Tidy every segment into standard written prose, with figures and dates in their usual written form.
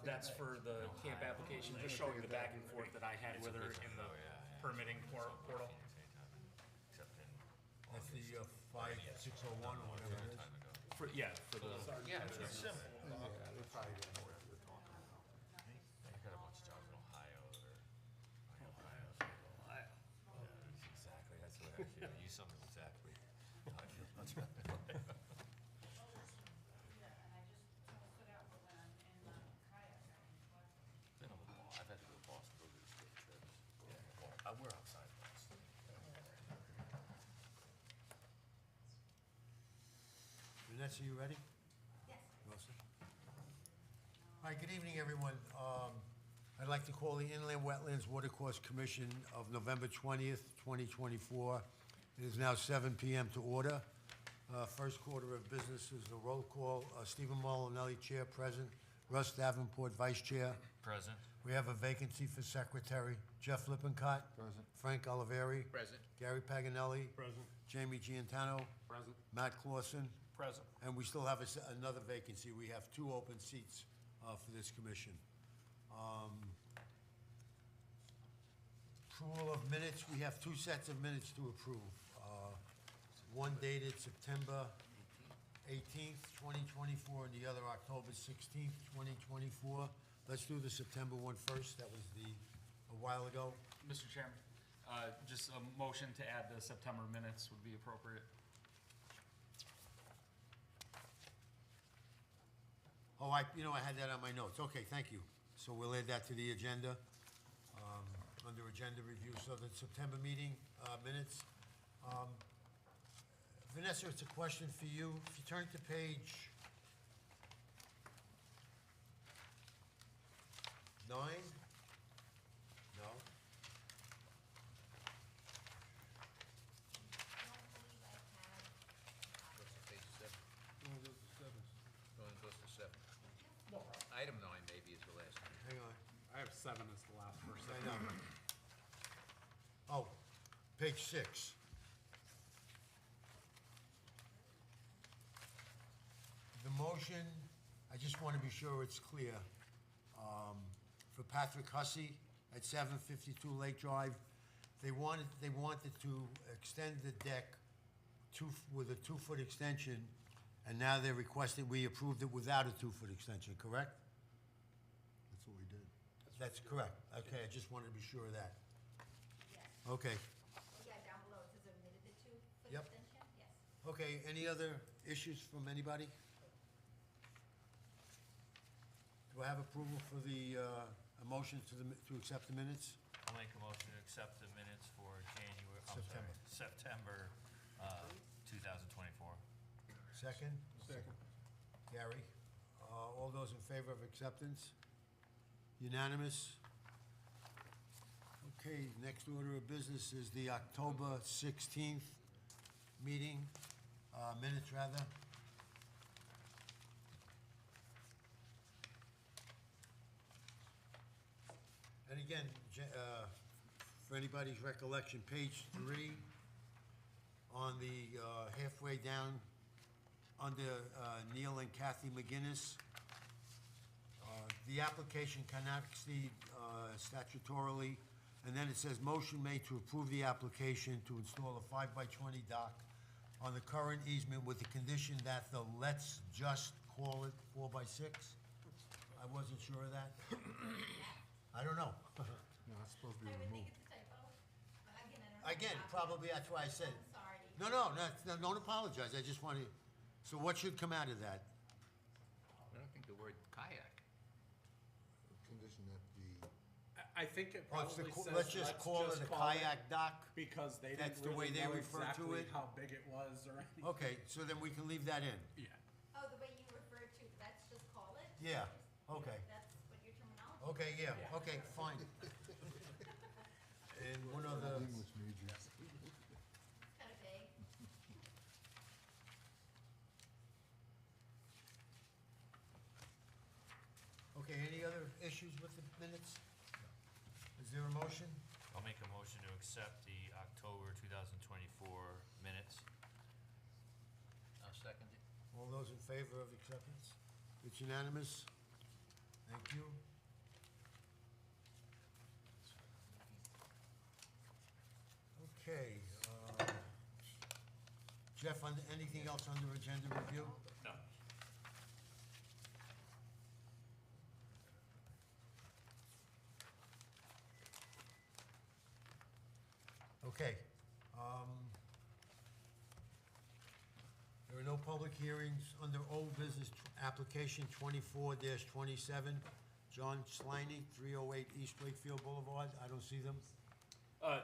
That's for the camp application, just showing the back and forth that I had with her in the permitting portal. That's the 5601 or whatever it is. For the, Yeah, it's simple. Yeah, they probably don't know what you're talking about. They got a bunch of jobs in Ohio or Ohio. Exactly, that's what I feel. Use something exactly. That's right. Been on the ball. I've had to go to Boston, go to the state trips. We're outside Boston. Vanessa, you ready? Yes. Wilson? All right, good evening, everyone. I'd like to call the Inland Wetlands Watercourse Commission of November 20th, 2024. It is now 7 p.m. to order. First quarter of business is a roll call. Stephen Molinelli, Chair, present. Russ Davenport, Vice Chair. Present. We have a vacancy for Secretary. Jeff Lippincott. Present. Frank Oliveri. Present. Gary Paganelli. Present. Jamie Giantano. Present. Matt Clausen. Present. And we still have another vacancy. We have 2 open seats for this commission. Approval of minutes, we have 2 sets of minutes to approve. One dated September 18th, 2024, and the other October 16th, 2024. Let's do the September one first. That was a while ago. Mr. Chairman, just a motion to add the September minutes would be appropriate. Oh, I had that on my notes. Okay, thank you. So we'll add that to the agenda, under agenda review. So the September meeting minutes. Vanessa, it's a question for you. If you turn to page 9? No? Goes to page 7. Going goes to 7. Item 9 maybe is the last one. Hang on. I have 7 as the last first. I know. Oh, page 6. The motion, I just want to be sure it's clear. For Patrick Hussey at 752 Lake Drive, they wanted to extend the deck with a 2-foot extension, and now they're requesting we approved it without a 2-foot extension, correct? That's what we did. That's correct. Okay, I just wanted to be sure of that. Yes. Okay. Yeah, down below it says omitted the 2-foot Yep. extension, yes. Okay, any other issues from anybody? Do I have approval for the, a motion to accept the minutes? I'll make a motion to accept the minutes for September 2024. Second? Second. Gary? All those in favor of acceptance? Unanimous? Okay, next order of business is the October 16th meeting, minutes rather. And again, for anybody's recollection, page 3, on the halfway down, under Neil and Kathy McGinnis, the application cannot exceed statutorily, and then it says, motion made to approve the application to install a 5x20 dock on the current easement with the condition that the, let's just call it 4x6. I wasn't sure of that. I don't know. No, that's supposed to be I would think removed. it's a typo, but again, I don't know. Again, probably that's why I said it. I'm sorry. No, don't apologize. I just want to, so what should come out of that? I don't think the word kayak. Condition that the, I think it Oh, it's the probably let's says, just call it a kayak dock? because they That's didn't the way really they know refer to exactly it? how big it was or anything. Okay, so then we can leave that in. Yeah. Oh, the way you refer to, let's just call it? Yeah, okay. That's what your terminology. Okay, yeah, okay, fine. And one other, English majors. Kind of vague. okay, any other issues with the minutes? Is there a motion? I'll make a motion to accept the October 2024 minutes. I'll second it. All those in favor of acceptance? It's unanimous. Thank you. Okay, Jeff, anything else under agenda review? No. Okay. There are no public hearings under old business application 24-27. John Sliney, 308 East Wakefield Boulevard. I don't see them.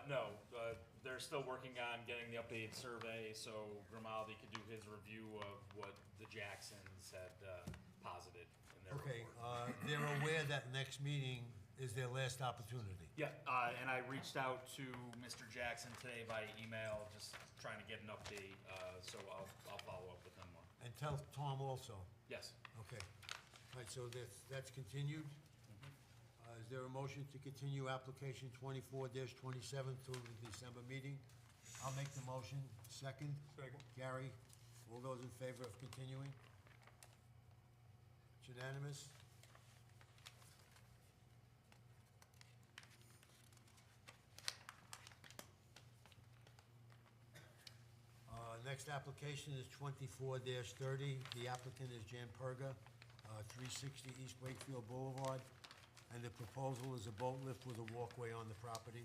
No, they're still working on getting the updated survey, so Grimaldi could do his review of what the Jacksons had posited in their Okay, report. they're aware that next meeting is their last opportunity. Yeah, and I reached out to Mr. Jackson today by email, just trying to get an update, so I'll follow up with him more. And tell Tom also. Yes. Okay. All right, so that's continued. Is there a motion to continue application 24-27 till the December meeting? I'll make the motion. Second? Second. Gary, all those in favor of continuing? It's unanimous. Next application is 24-30. The applicant is Jan Perga, 360 East Wakefield Boulevard. And the proposal is a boat lift with a walkway on the property.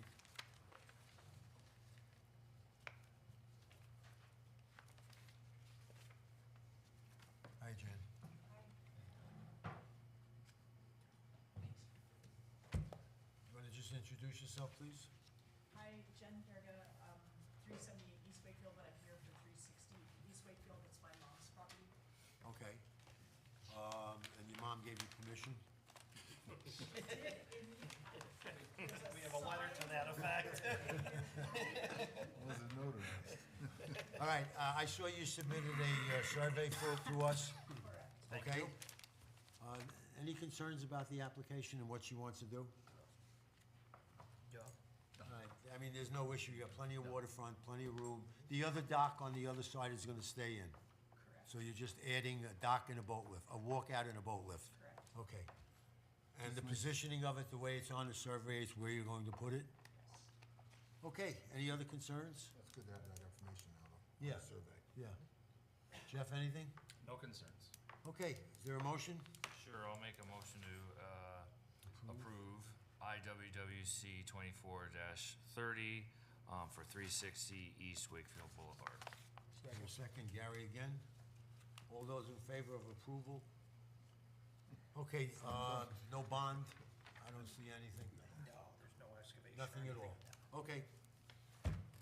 Hi, Jan. You want to just introduce yourself, please? Hi, Jen Perga, 378 East Wakefield, but I'm here for 360 East Wakefield. It's my mom's property. Okay. And your mom gave you permission? We have a letter to that effect. Was it notarized? All right, I saw you submitted a survey to us. Correct. Okay. Any concerns about the application and what she wants to do? Yeah. All right, I mean, there's no issue, you got plenty of waterfront, plenty of room. The other dock on the other side is gonna stay in. Correct. So you're just adding a dock and a boat lift, a walkout and a boat lift? Correct. Okay. And the positioning of it, the way it's on the survey, is where you're going to put it? Yes. Okay, any other concerns? That's good to have that information now, though. on Yeah. the Survey. Yeah. Jeff, anything? No concerns. Okay, is there a motion? Sure, I'll make a motion to approve IWWC 24-30 for 360 East Wakefield Boulevard. Your second, Gary again. All those in favor of approval? Okay, no bond? I don't see anything. No, there's no excavation. or Nothing at anything. all. Okay.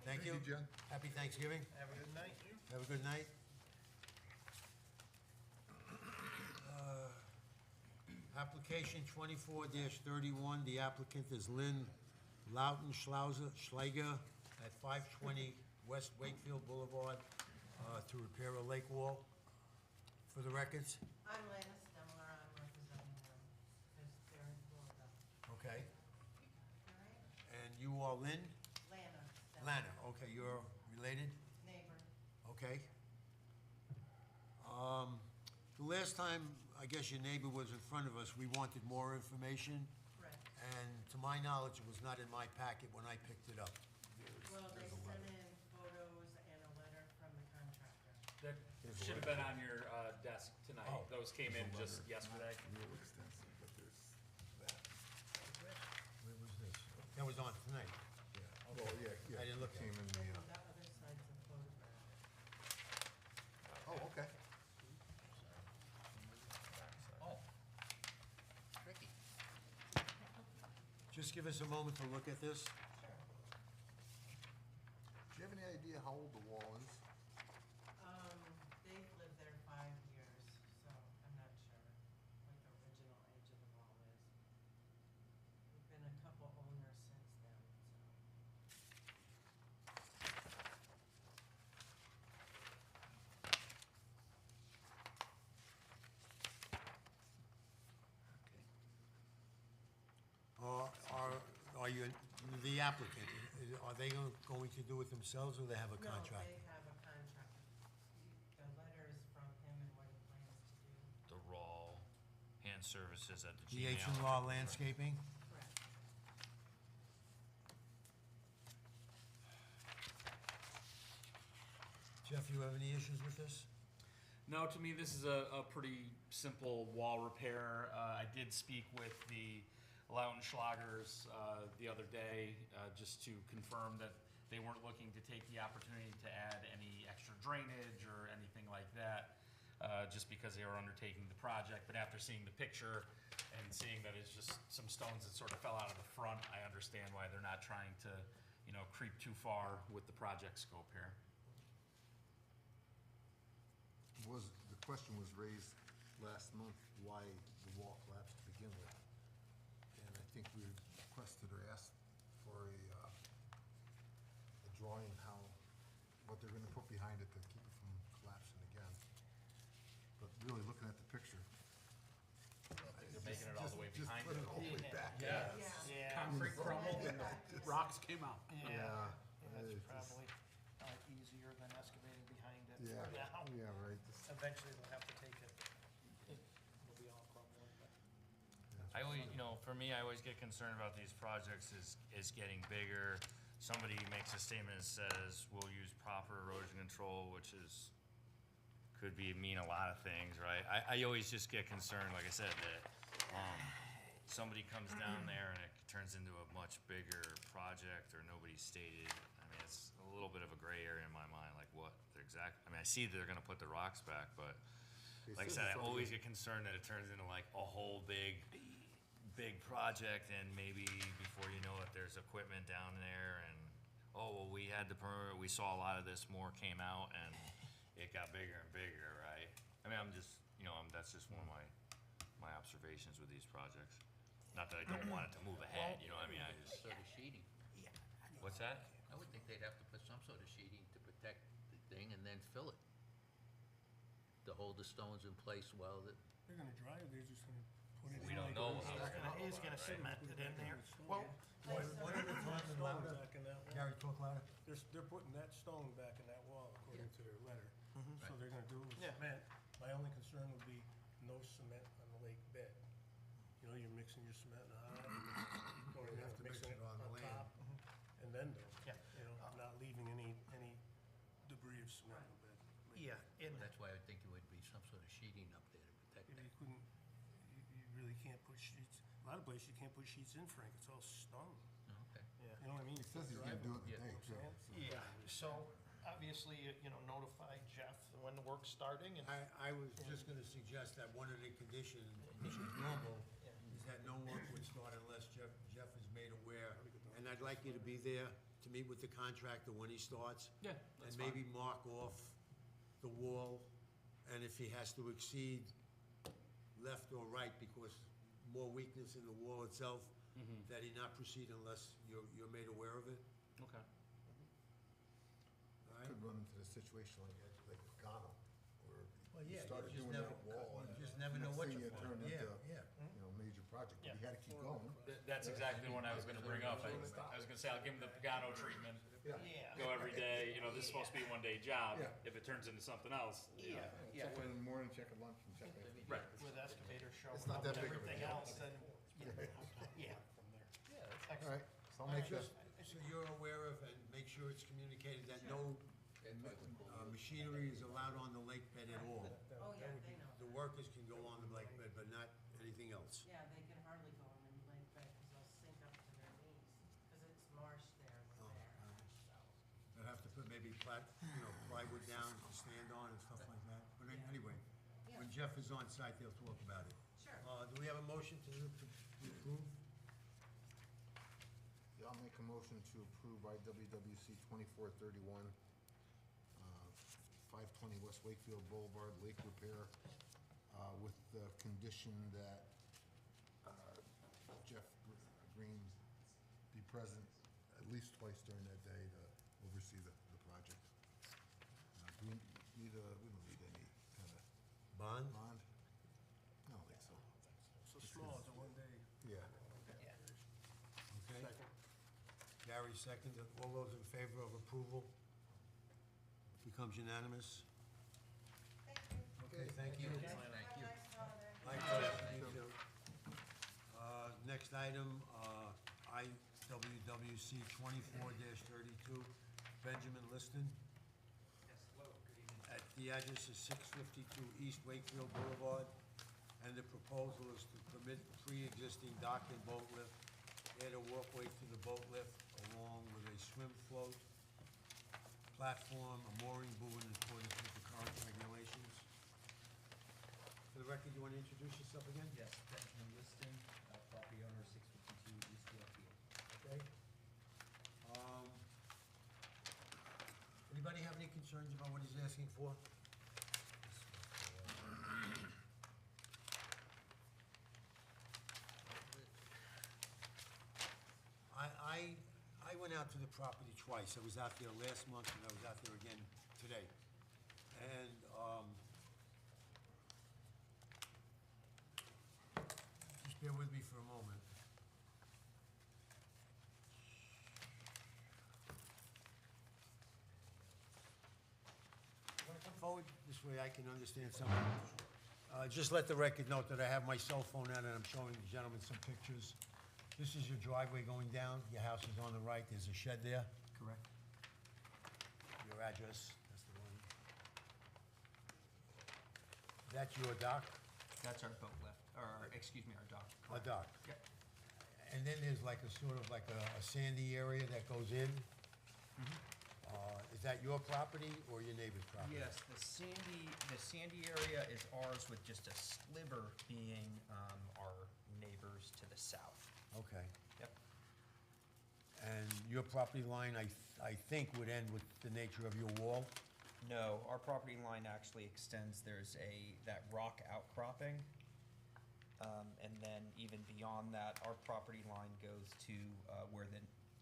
Thank you. Jen. Happy Thanksgiving. Have a good night. Have a good night. Application 24-31, the applicant is Lynn Schleiger at 520 West Wakefield Boulevard to repair a lake wall. For the records, I'm Lana Stemler, I'm representing them, because they're in Florida. okay? All right? And you are Lynn? Lana Stemler. Lana, okay, you're related? Neighbor. Okay. The last time, I guess your neighbor was in front of us, we wanted more information, Correct. and to my knowledge, it was not in my packet when I picked it up. Well, they sent in photos and a letter from the contractor. That should have been on your desk tonight. Oh. Those came in just yesterday. Real extensive, but there's that. Where was this? That was on tonight. Yeah. Well, yeah. I didn't look at Came in Then the, the other side's a photograph. oh, okay. Oh. Ricky. Just give us a moment to look at this. Do you have any idea how old the wall is? They've lived there 5 years, so I'm not sure what the original age of the wall is. There've been a couple owners since then, so. Are you, the applicant, are they going to do it themselves, or they have a No, contract? they have a contract. The letter is from him and what he plans to do. The raw hand wetlandservices@gmail. DH and Law Landscaping. Correct. Jeff, you have any issues with this? No, to me, this is a pretty simple wall repair. I did speak with the Lautenschlagers the other day, just to confirm that they weren't looking to take the opportunity to add any extra drainage or anything like that, just because they were undertaking the project. But after seeing the picture and seeing that it's just some stones that sort of fell out of the front, I understand why they're not trying to, creep too far with the project scope here. The question was raised last month, why the wall collapsed to begin with. And I think we requested or asked for a drawing what they're gonna put behind it to keep it from collapsing again. But really, looking at the picture. They're making it all the way just behind put it. it all the way back. Yeah. Yeah. Concrete crumbled and rocks came out. Yeah. That's it's just- probably easier than excavating behind it Yeah, for now. yeah, right. Eventually they'll have to take it. It'll be all crumbling, but. I always, for me, I always get concerned about these projects is getting bigger. Somebody makes a statement that says, we'll use proper erosion control, which could mean a lot of things, right? I always just get concerned, like I said, that, somebody comes down there and it turns into a much bigger project or nobody's stated. I mean, it's a little bit of a gray area in my mind, like what they're I see that they're gonna put the rocks back, but like I said, I always get concerned that it turns into like a whole big project, and maybe before you know it, there's equipment down there, and, oh, well, we had the permit, we saw a lot of this, more came out, and it got bigger and bigger, right? I mean, I'm just, that's just one of my observations with these projects. Not that I don't want it to move ahead, I mean, I just, Sort of sheeting. what's that? I would think they'd have to put some sort of sheeting to protect the thing and then fill it. To hold the stones in place while the, They're gonna dry it, they're just gonna put it in. We don't know. He's gonna cement it in there. Well, One at a time and louder. Back in that wall. Gary, talk louder. They're putting that stone back in that wall according to their letter. So Right. they're gonna do it with Yeah. cement. My only concern would be no cement on the lake bed. You're mixing your cement and hot, or You you're have to mix mixing it it on the on land. top, and then do it. Yeah. Not leaving any debris of cement in the bed. yeah, and that's why I would think it would be some sort of sheeting up there to protect You that. couldn't, you really can't put sheets, a lot of places you can't put sheets in, Frank, it's all stone. Oh, okay. You know what I mean? He says he's gonna do it Yeah. today, too. yeah, so obviously, notify Jeff when the work's starting and. I was just gonna suggest that one of the conditions, which is normal, is that no work would start unless Jeff is made aware. And I'd like you to be there to meet with the contractor when he starts. Yeah, And maybe mark off the wall, and if he has to exceed left or right because more weakness in the wall itself, that he not proceed unless you're made aware of it, Okay. all right? Could run into the situation like Pagano, where Well, you yeah, started you just doing never, that wall, and you just never know next what thing you're it for. turned Yeah, into, yeah. major project, but Yeah. he had to keep going. That's exactly what I was gonna bring up. I was gonna say, I'll give him the Pagano treatment, Yeah. Yeah. go every day, this is supposed to be a one-day job. Yeah. If it turns into something else, Yeah, yeah, Check in the morning, check at lunch, and check at. right. with excavator showing It's not up that and big of a everything deal. else, then, yeah, yeah, that's All excellent. right, so I'll make sure. So you're aware of, and make sure it's communicated that no machinery is allowed on the lake bed at all. Oh, yeah, they know. The workers can go on the lake bed, but not anything else. Yeah, they can hardly go in the lake bed because they'll sink up to their knees, because it's marsh there Oh, with there, alright. so. They'll have to put maybe plywood down to stand on and stuff like that. But anyway, when Jeff is on site, they'll talk about it. Sure. Do we have a motion to approve? Yeah, I'll make a motion to approve IWWC 2431, 520 West Wakefield Boulevard, lake repair, with the condition that Jeff Green be present at least twice during that day to oversee the project. Do we need we don't need any kind of Bond? bond? I don't think so. So small, it's a one-day. Yeah. Okay. Gary, second. All those in favor of approval? Becomes unanimous. Thank you. Okay, thank you. Thank you. Have a nice holiday. Likewise, me too. Next item, IWWC 24-32, Benjamin Liston. Yes, hello, good evening. At the address is 652 East Wakefield Boulevard, and the proposal is to permit pre-existing dock and boat lift, add a walkway to the boat lift along with a swim float, platform, a mooring buoy in accordance with the current regulations. For the record, you want to introduce yourself again? Yes, Benjamin Liston, property owner, 652 East Wakefield. Okay. Anybody have any concerns about what he's asking for? I went out to the property twice. I was out there last month and I was out there again today. And, just bear with me for a moment. Want to come forward? This way I can understand something. Just let the record note that I have my cell phone out and I'm showing the gentleman some pictures. This is your driveway going down. Your house is on the right. There's a shed there. Correct. Your address, that's the one. That's your dock? That's our boat lift, or, excuse me, our dock. A dock. Yep. And then there's like a sort of like a sandy area that goes in. Is that your property or your neighbor's property? Yes, the sandy area is ours with just a sliver being, our neighbors to the south. Okay. Yep. And your property line, I think, would end with the nature of your wall? No, our property line actually extends, there's that rock outcropping. And then even beyond that, our property line goes to,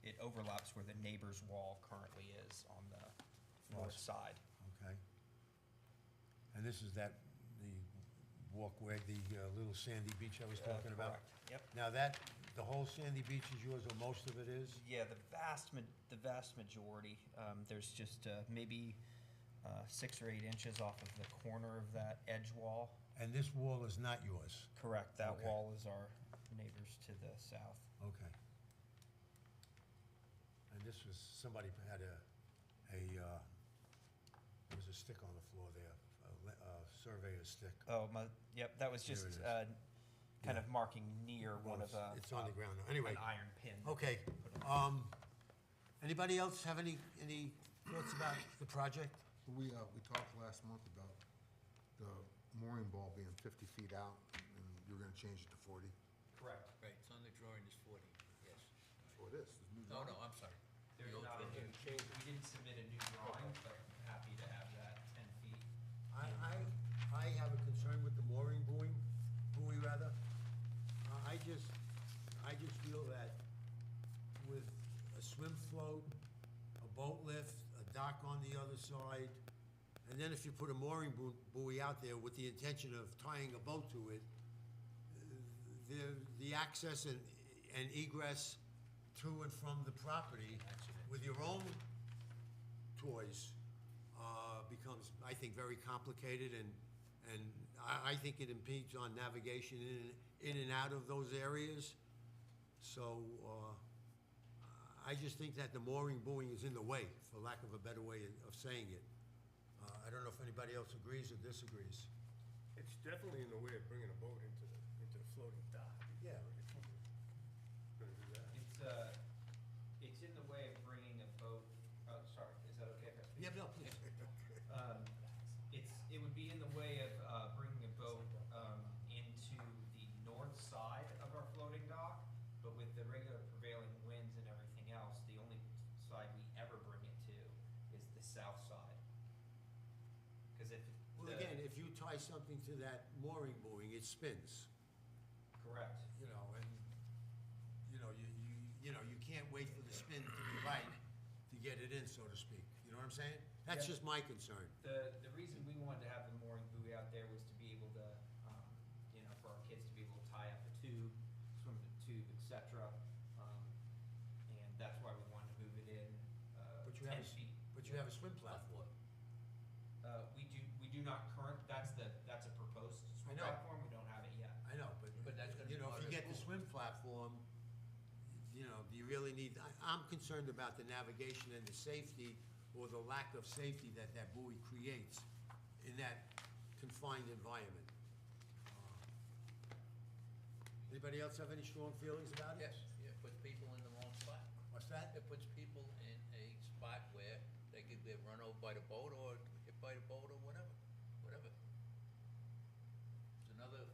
it overlaps where the neighbor's wall currently is on the north side. Okay. And this is the walkway, the little sandy beach I was talking about? Correct. Yep. Now the whole sandy beach is yours, or most of it is? Yeah, the vast majority. There's just maybe 6 or 8 inches off of the corner of that edge wall. And this wall is not yours? Correct. That Okay. wall is our neighbors to the south. Okay. And this was, somebody had there was a stick on the floor there, a surveyor's stick. Oh, yep, that was There just it is. kind Yeah. of marking near Well, one of the. it's on the ground now. Anyway. An iron pin. Okay. Anybody else have any thoughts about the project? We talked last month about the mooring ball being 50 feet out, and you're gonna change it to 40. Correct. Right, it's on the drawing, it's 40, yes. So it is, there's new No, drawing. I'm sorry. There's The old not a drawing. new, we didn't submit a new drawing, but happy to have that 10 feet. I have a concern with the mooring buoy rather. I just feel that with a swim float, a boat lift, a dock on the other side, and then if you put a mooring buoy out there with the intention of tying a boat to it, the access and egress to and from the property with your own toys becomes, I think, very complicated, and I think it impedes on navigation in and out of those areas. So I just think that the mooring buoy is in the way, for lack of a better way of saying it. I don't know if anybody else agrees or disagrees. It's definitely in the way of bringing a boat into the floating dock. Yeah. Gonna do that. It's in the way of bringing a boat, oh, sorry, is that okay if I speak? Yeah, Bill, please. It would be in the way of bringing a boat into the north side of our floating dock, but with the regular prevailing winds and everything else, the only side we ever bring it to is the south side. Because if Well, again, if you tie something to that mooring buoy, it spins. correct. You know, and, you can't wait for the spin to be right to get it in, so to speak. You know what I'm saying? That's Yeah. just my concern. The reason we wanted to have the mooring buoy out there was to be able to, for our kids to be able to tie up the tube, swim the tube, et cetera. And that's why we wanted to move it in, But you 10 have, feet. but you have a swim platform. We do not that's a proposed I swim know. platform, we don't have it platform, you know, do you really need, I'm concerned about the navigation and the safety, or the lack of safety that that buoy creates in that confined environment. Anybody else have any strong feelings about it? Yes, yeah, it puts people in the wrong spot. What's that? It puts people in a spot where they could get run over by the boat or hit by the boat or whatever. It's another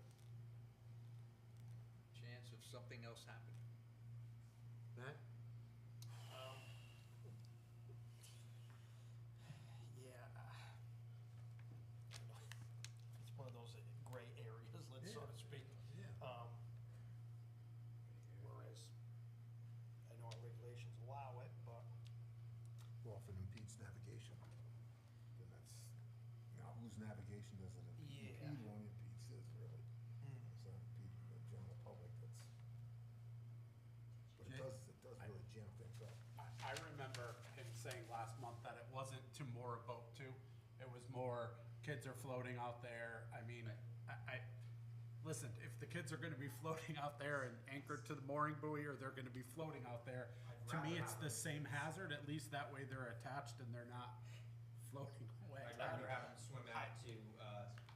chance of something else happening. Matt? It's one of those gray areas, let's so to speak. Yeah. Whereas, I know our regulations allow it, but Well, if it impedes navigation, then that's, you know, whose navigation does it impede? Yeah. It only impedes his, really. It's not impeding the general public, that's, but it does really jam things up. I remember him saying last month that it wasn't to moor a boat to. It was more, kids are floating out there. I mean, listen, if the kids are gonna be floating out there and anchored to the mooring buoy, or they're gonna be floating out there, to me, it's the same hazard. At least that way they're attached and they're not floating away. I'd rather have them swim out to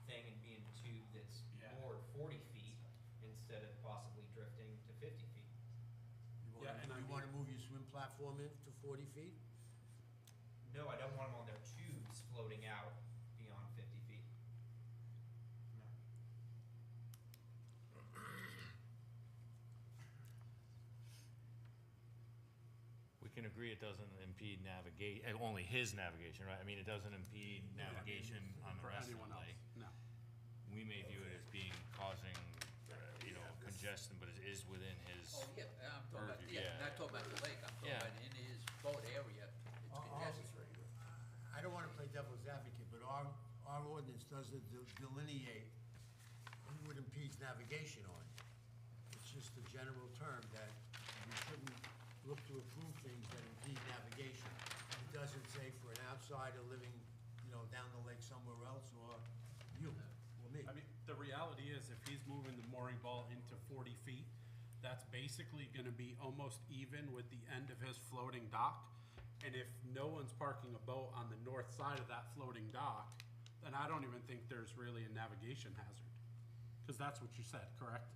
thing and be in a tube that's Yeah. moored 40 feet instead of possibly drifting to 50 feet. Yeah, and I You mean- wanna move your swim platform in to 40 feet? No, I don't want them on their tubes floating out beyond 50 feet. We can agree it doesn't impede only his navigation, right? I mean, it doesn't impede navigation on the For rest of anyone the else, lake. no. We may view it as being causing, congestion, but it is within his. Oh, yeah, I'm talking about, Purview, yeah. not talking about the lake, I'm talking Yeah. about in his boat area, it's congested. I don't wanna play devil's advocate, but our ordinance doesn't delineate who it impedes navigation on. It's just a general term that we shouldn't look to approve things that impede navigation. It doesn't say for an outsider living, you know, down the lake somewhere else, or you, or me. I mean, the reality is, if he's moving the mooring ball into 40 feet, that's basically gonna be almost even with the end of his floating dock. And if no one's parking a boat on the north side of that floating dock, then I don't even think there's really a navigation hazard. Cause that's what you said, correct?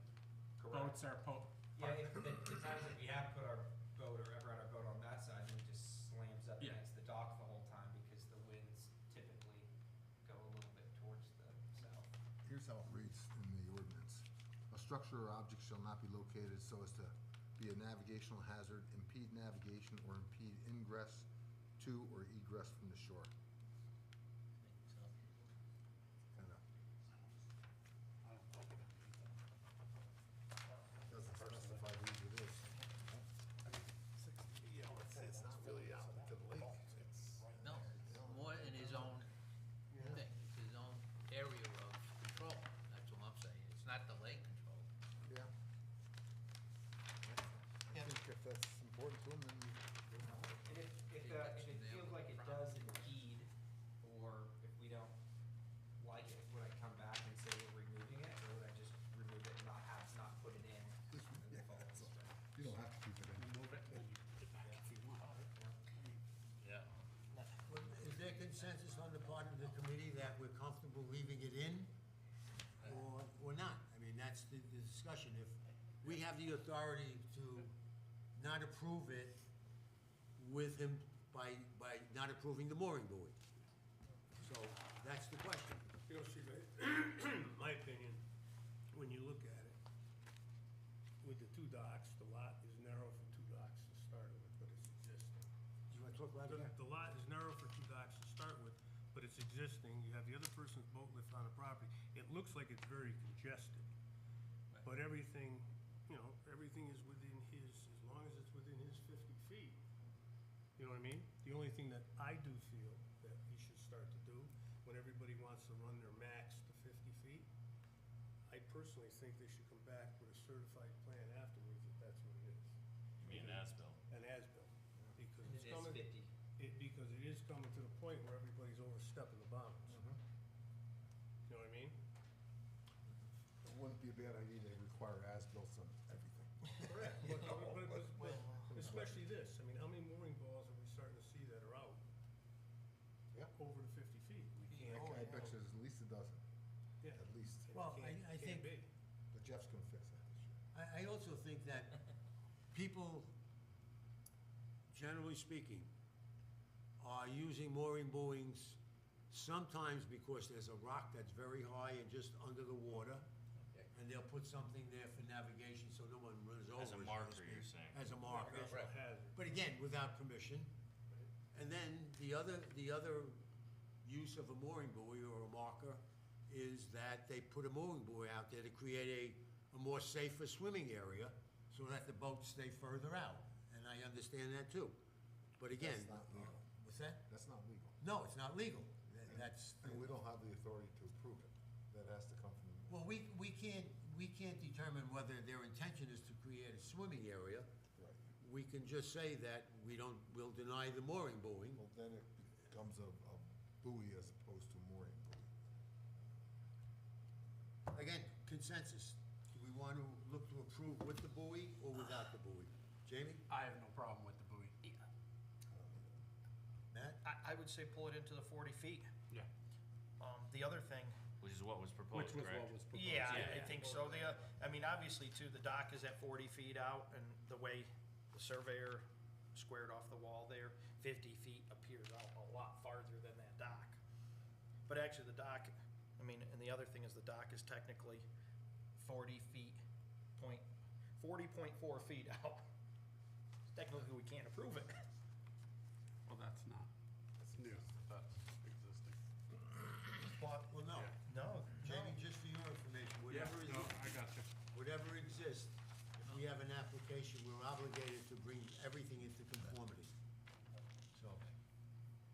Boats are Yeah, if the times that we have put our boat or ever had our boat on that side, and it just slams up Yeah. against the dock the whole time because the winds typically go a little bit towards the south. Here's how it reads in the ordinance. A structure or object shall not be located so as to be a navigational hazard, impede navigation, or impede ingress to or egress from the shore. Kind of. Doesn't specify whose it is. You know, It's not really out to the lake. No, it's more in his own thing, it's his own area of control, that's all I'm saying, it's not the lake control. Yeah. I think if that's important to him, then And if it feels like it does impede, or if we don't like it, would I come back and say we're removing it, or would I just remove it and not put it in? in the fall and spring? you don't have to keep it in. Remove it, and then you put it back if you want. Yeah. Is there consensus on the part of the committee that we're comfortable leaving it in, or not? I mean, that's the discussion. If we have the authority to not approve it with him by not approving the mooring buoy. So, that's the question. You know, Steve, my opinion, when you look at it, with the two docks, the lot is narrow for two docks to start with, but it's existing. Do you wanna talk about that? The lot is narrow for two docks to start with, but it's existing, you have the other person's boat lift on the property. It looks like it's very congested, but everything, you know, everything is within his, as long as it's within his 50 feet. You know what I mean? The only thing that I do feel that he should start to do, when everybody wants to run their max to 50 feet, I personally think they should come back with a certified plan afterwards if that's what it is. You mean as-built? An as-built, because And it's it is coming, 50. because it is coming to the point where everybody's overstepping the bounds. You know what I mean? It wouldn't be a bad idea to require as-built on everything. over the 50 feet. We I can't. I bet you there's at least a dozen, Yeah. at least. Well, Can't- I can't think, be. But Jeff's gonna fix that this year. I also think that people, generally speaking, are using mooring buoys sometimes because there's a rock that's very high and just under the water, and they'll put something there for navigation so no one runs over. As a it, so to marker, speak. you're saying. As a marker. Navigational hazard. But again, without permission. And then the other use of a mooring buoy or a marker is that they put a mooring buoy out there to create a more safer swimming area so that the boats stay further out. And I understand that too. But again. That's not legal. What's that? That's not legal. No, it's not legal. That's. And we don't have the authority to approve it. That has to come from the. Well, we can't determine whether their intention is to create a swimming area. Right. We can just say that we'll deny the mooring buoy. Well, then it becomes a buoy as opposed to mooring buoy. Again, consensus. Do we want to look to approve with the buoy or without the buoy? Jamie? I have no problem with the buoy. Matt? I would say pull it into the 40 feet. Yeah. The other thing, Which is what was Which proposed, was correct? what was proposed. yeah, I think so. I mean, obviously too, the dock is at 40 feet out, and the way the surveyor squared off the wall there, 50 feet appears out a lot farther than that dock. But actually, the dock, I mean, and the other thing is the dock is technically 40 feet, 40.4 feet out. Technically, we can't approve it. Well, that's not, that's new, that's existing. But, Well, no. no, Jamie, just for your information, Yeah, whatever no, I got you. whatever exists, if we have an application, we're obligated to bring everything into conformity. So,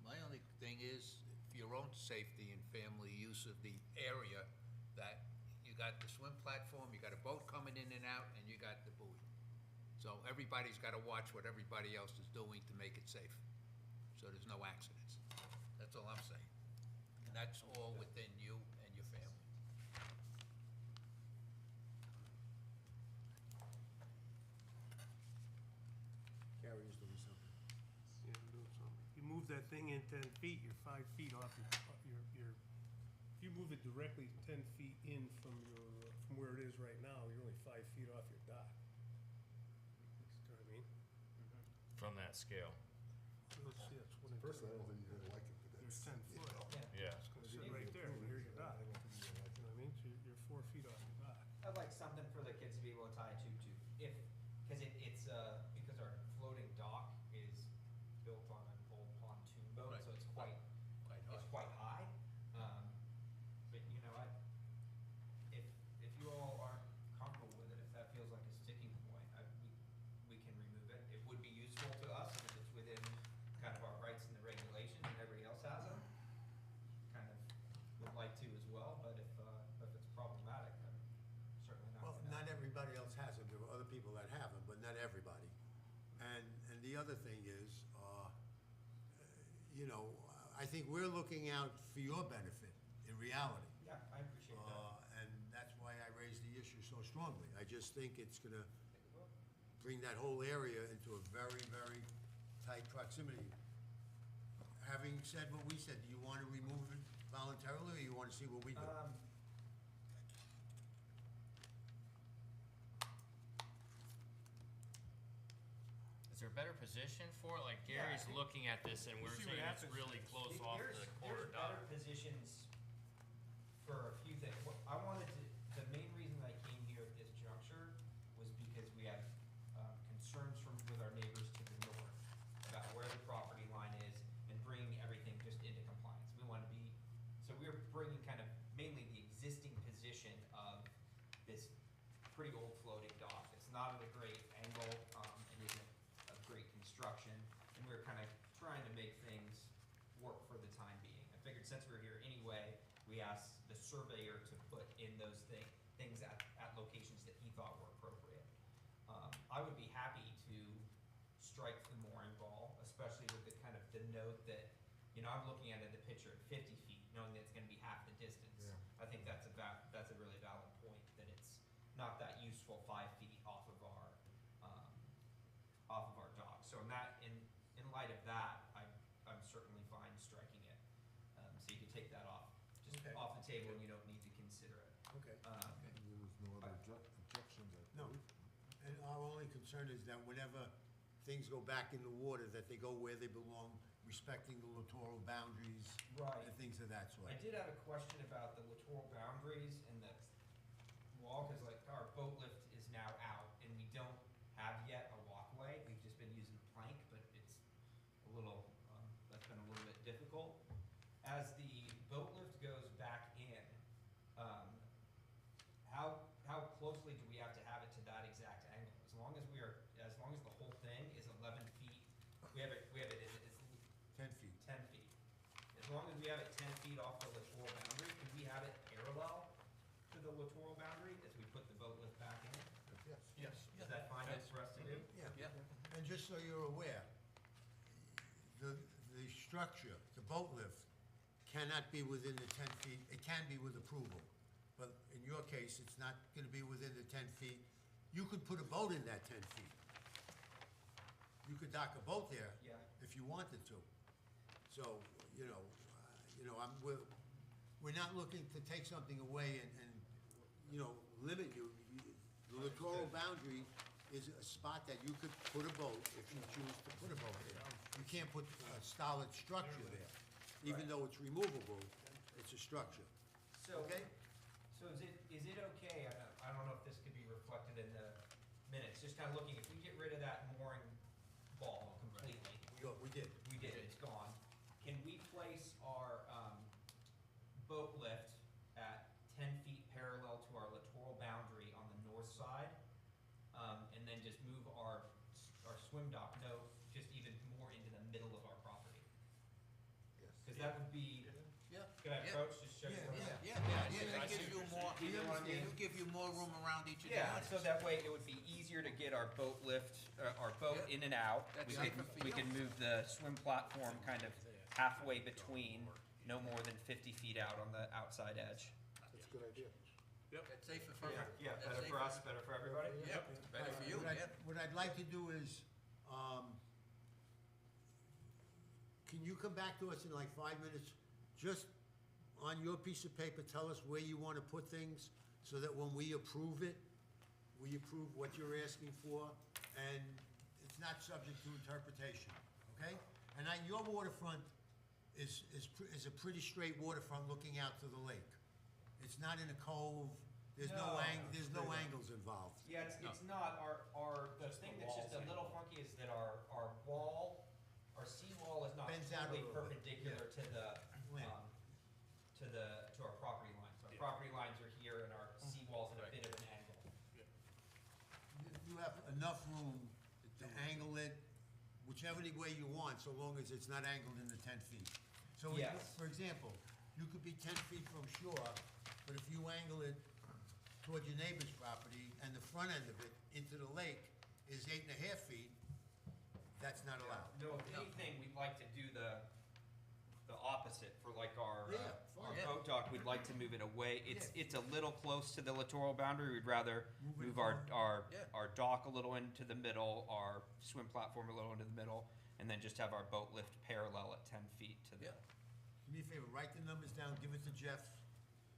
My only thing is, for your own safety and family use of the area, that you got the swim platform, you got a boat coming in and out, and you got the buoy. So everybody's gotta watch what everybody else is doing to make it safe, so there's no accidents. That's all I'm saying. And that's all within you and your family. Carrie is doing something. Yeah, I'm doing something. You move that thing in 10 feet, you're 5 feet off if you move it directly 10 feet in from where it is right now, you're only 5 feet off your dock. You know what I mean? From that scale, Let's see, that's what it Personally, I don't think you're gonna like it, but There's that's. 10 foot. yeah. It's gonna sit right there, and here's your dock. I You don't think you're gonna like know it. what I mean? So you're 4 feet off your dock. I'd like something for the kids to be able to tie a tube to, because because our floating dock is built on an old pontoon boat, Right. so it's quite high. But you know, if you all aren't comfortable with it, if that feels like a sticking point, we can remove it. It would be useful to us, and if it's within kind of our rights and the regulations, and everybody else has them, kind of would like to as well, but if it's problematic, I'm certainly not Well, gonna. not everybody else has them. There are other people that have them, but not everybody. And the other thing is, you know, I think we're looking out for your benefit in reality. Yeah, I appreciate that. And that's why I raised the issue so strongly. I just think it's gonna bring that whole area into a very, very tight proximity. Having said what we said, do you want to remove it voluntarily, or you want to see what we do? Is there a better position for it? Like Gary's think- looking at this and we're see what saying it's happens. really close off the corner There's dock. better positions for a few things. I wanted to, the main reason I came here at this juncture was because we have concerns with our neighbors to the north about where the property line is and bringing everything just into compliance. We want to be, so we're bringing kind of mainly the existing position of this pretty old floating dock. It's not at a great angle, it isn't of great construction, and we're kind of trying to make things work for the time being. I figured since we're here anyway, we asked the surveyor to put in those things at locations that he thought were appropriate. I would be happy to strike the mooring ball, especially with the kind of the note that, you know, I'm looking at the picture at 50 feet, knowing that it's gonna be half the distance. Yeah. I think that's a really valid point, that it's not that useful 5 feet off of our dock. So in light of that, I'm certainly fine striking it. Okay. off the table and you don't need to consider it. Okay. There was no other objections, I No. believe. And our only concern is that whenever things go back in the water, that they go where they belong, respecting the littoral boundaries. Right. And things of that sort. I did have a question about the littoral boundaries and the wall, because like our boat lift is now out and we don't have yet a walkway. We've just been using a plank, but it's a little, that's been a little bit difficult. As the boat lift goes back in, how closely do we have to have it to that exact angle? As long as the whole thing is 11 feet, we have it, it's 10 feet. 10 feet. As long as we have it 10 feet off the littoral boundary, can we have it parallel to the littoral boundary as we put the boat lift back in? Yes. Yes. Is that fine for us to do? Yeah. And just so you're aware, the structure, the boat lift, cannot be within the 10 feet. It can be with approval, but in your case, it's not gonna be within the 10 feet. You could put a boat in that 10 feet. You could dock a boat there. Yeah. If you wanted to. So, we're not looking to take something away and limit you. The littoral boundary is a spot that you could put a boat if you choose to put a boat there. You can't put a solid structure there. Even though it's removable, it's a structure. So, Okay? so is it okay, I don't know if this could be reflected in the minutes, just kind of looking, if we get rid of that mooring ball completely, We did. we did, it's gone. Can we place our, boat lift at 10 feet parallel to our littoral boundary on the north side? And then just move our swim dock, just even more into the middle of our property? Yes. Cause that would be, Yeah. can I Yeah. approach, just show you? Yeah, where- That gives you more, You know what I mean? it'll give you more room around each of the Yeah, units. so that way it would be easier to get our boat lift, our boat Yeah. in and out. That's We safer could, for we you. could move the swim platform kind of halfway between, no more than 50 feet out on the outside edge. That's a good idea. That's safer for. Yeah, that's better for safer. us, better for everybody? Yep, better for you, What I- yeah. What I'd like to do is, can you come back to us in like 5 minutes? Just on your piece of paper, tell us where you want to put things, so that when we approve it, we approve what you're asking for, and it's not subject to interpretation, okay? And your waterfront is a pretty straight waterfront looking out to the lake. It's not in a cove, there's no No. angles involved. Yeah, it's not, the thing that's just a little funky is that our wall, our seawall is not Bends out a totally little bit, perpendicular to the, Land. to our property lines. Our property lines are here and our seawall's at a bit of an angle. You have enough room to angle it whichever way you want, so long as it's not angled into 10 feet. So, Yes. for example, you could be 10 feet from shore, but if you angle it towards your neighbor's property and the front end of it into the lake is 8.5 feet, that's not allowed. No, if anything, we'd like to do the opposite for like our fine. boat dock. We'd like to move it away. It's a little close to the littoral boundary. We'd rather move our dock a little into the middle, our swim platform a little into the middle, and then just have our boat lift parallel at 10 feet to the. Yeah. Do me a favor, write the numbers down, give it to Jeff,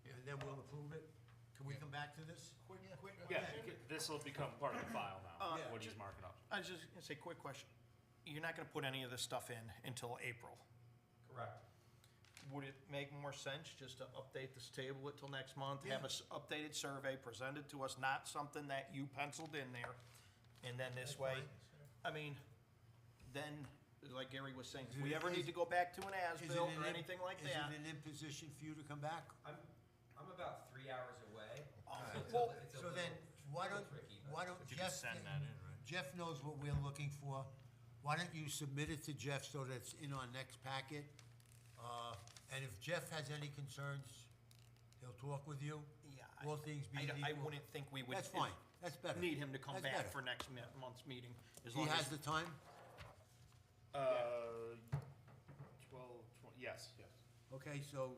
and then we'll approve it. Can we come back to this? Quick Yeah, question. this will become part of the file now, Yeah. what he's marking up. I was just gonna say, quick question. You're not gonna put any of this stuff in until April. Correct. Would it make more sense just to update this, table it till next month, have Yeah. a updated survey presented to us, not something that you penciled in there? And then this way, I mean, then, like Gary was saying, if we ever need to go back to an as-built or anything like that. Is it an imposition for you to come back? I'm about 3 hours away. Oh, so it's well, it's a So then, little- why little don't, tricky, but- why don't But you can Jeff, send that in, right? Jeff knows what we're looking for. Why don't you submit it to Jeff so that it's in our next packet? And if Jeff has any concerns, he'll talk with you. Yeah, All things being I equal. wouldn't think we would. That's fine, that's better. Need him to come That's back better. for next month's meeting, as He long has as. the time? 12, yes. Okay, so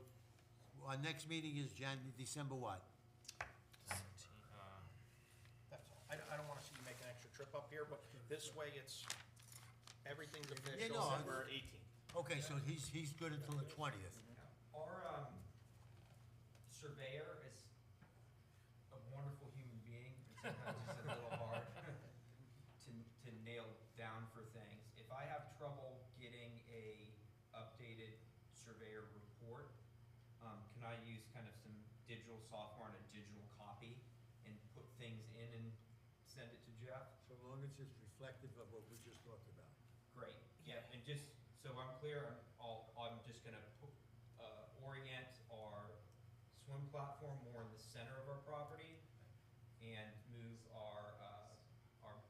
our next meeting is December what? That's all. I don't wanna see you make an extra trip up here, but this way it's, everything's official. Yeah, no, December 18th. Okay, so he's good until the 20th. Our, surveyor is a wonderful human being, and sometimes it's a little hard to nail down for things. If I have trouble getting a updated surveyor report, can I use kind of some digital software and a digital copy and put things in and send it to Jeff? So long as it's reflective of what we just talked about. Great, yeah, and just so I'm clear, I'm just gonna orient our swim platform more in the center of our property and move our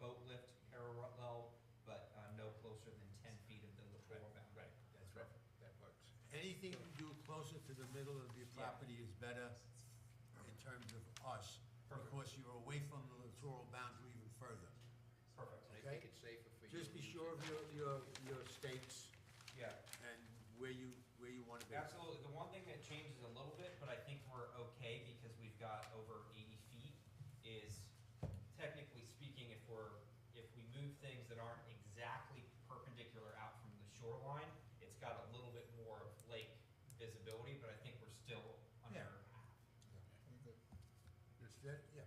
boat lift parallel, but no closer than 10 feet of the littoral boundary. That's right, that works. Anything you do closer to the middle of your Yeah. property is better in terms of us, Perfect. because you're away from the littoral boundary even further. Perfect. And I Okay. think it's safer for you. Just be to use sure it. of your stakes Yeah, and where you want to be. absolutely. The one thing that changes a little bit, but I think we're okay because we've got over 80 feet, is technically speaking, if we move things that aren't exactly perpendicular out from the shoreline, it's got a little bit more of lake visibility, but I think we're still under Yeah. half. It's that, yeah.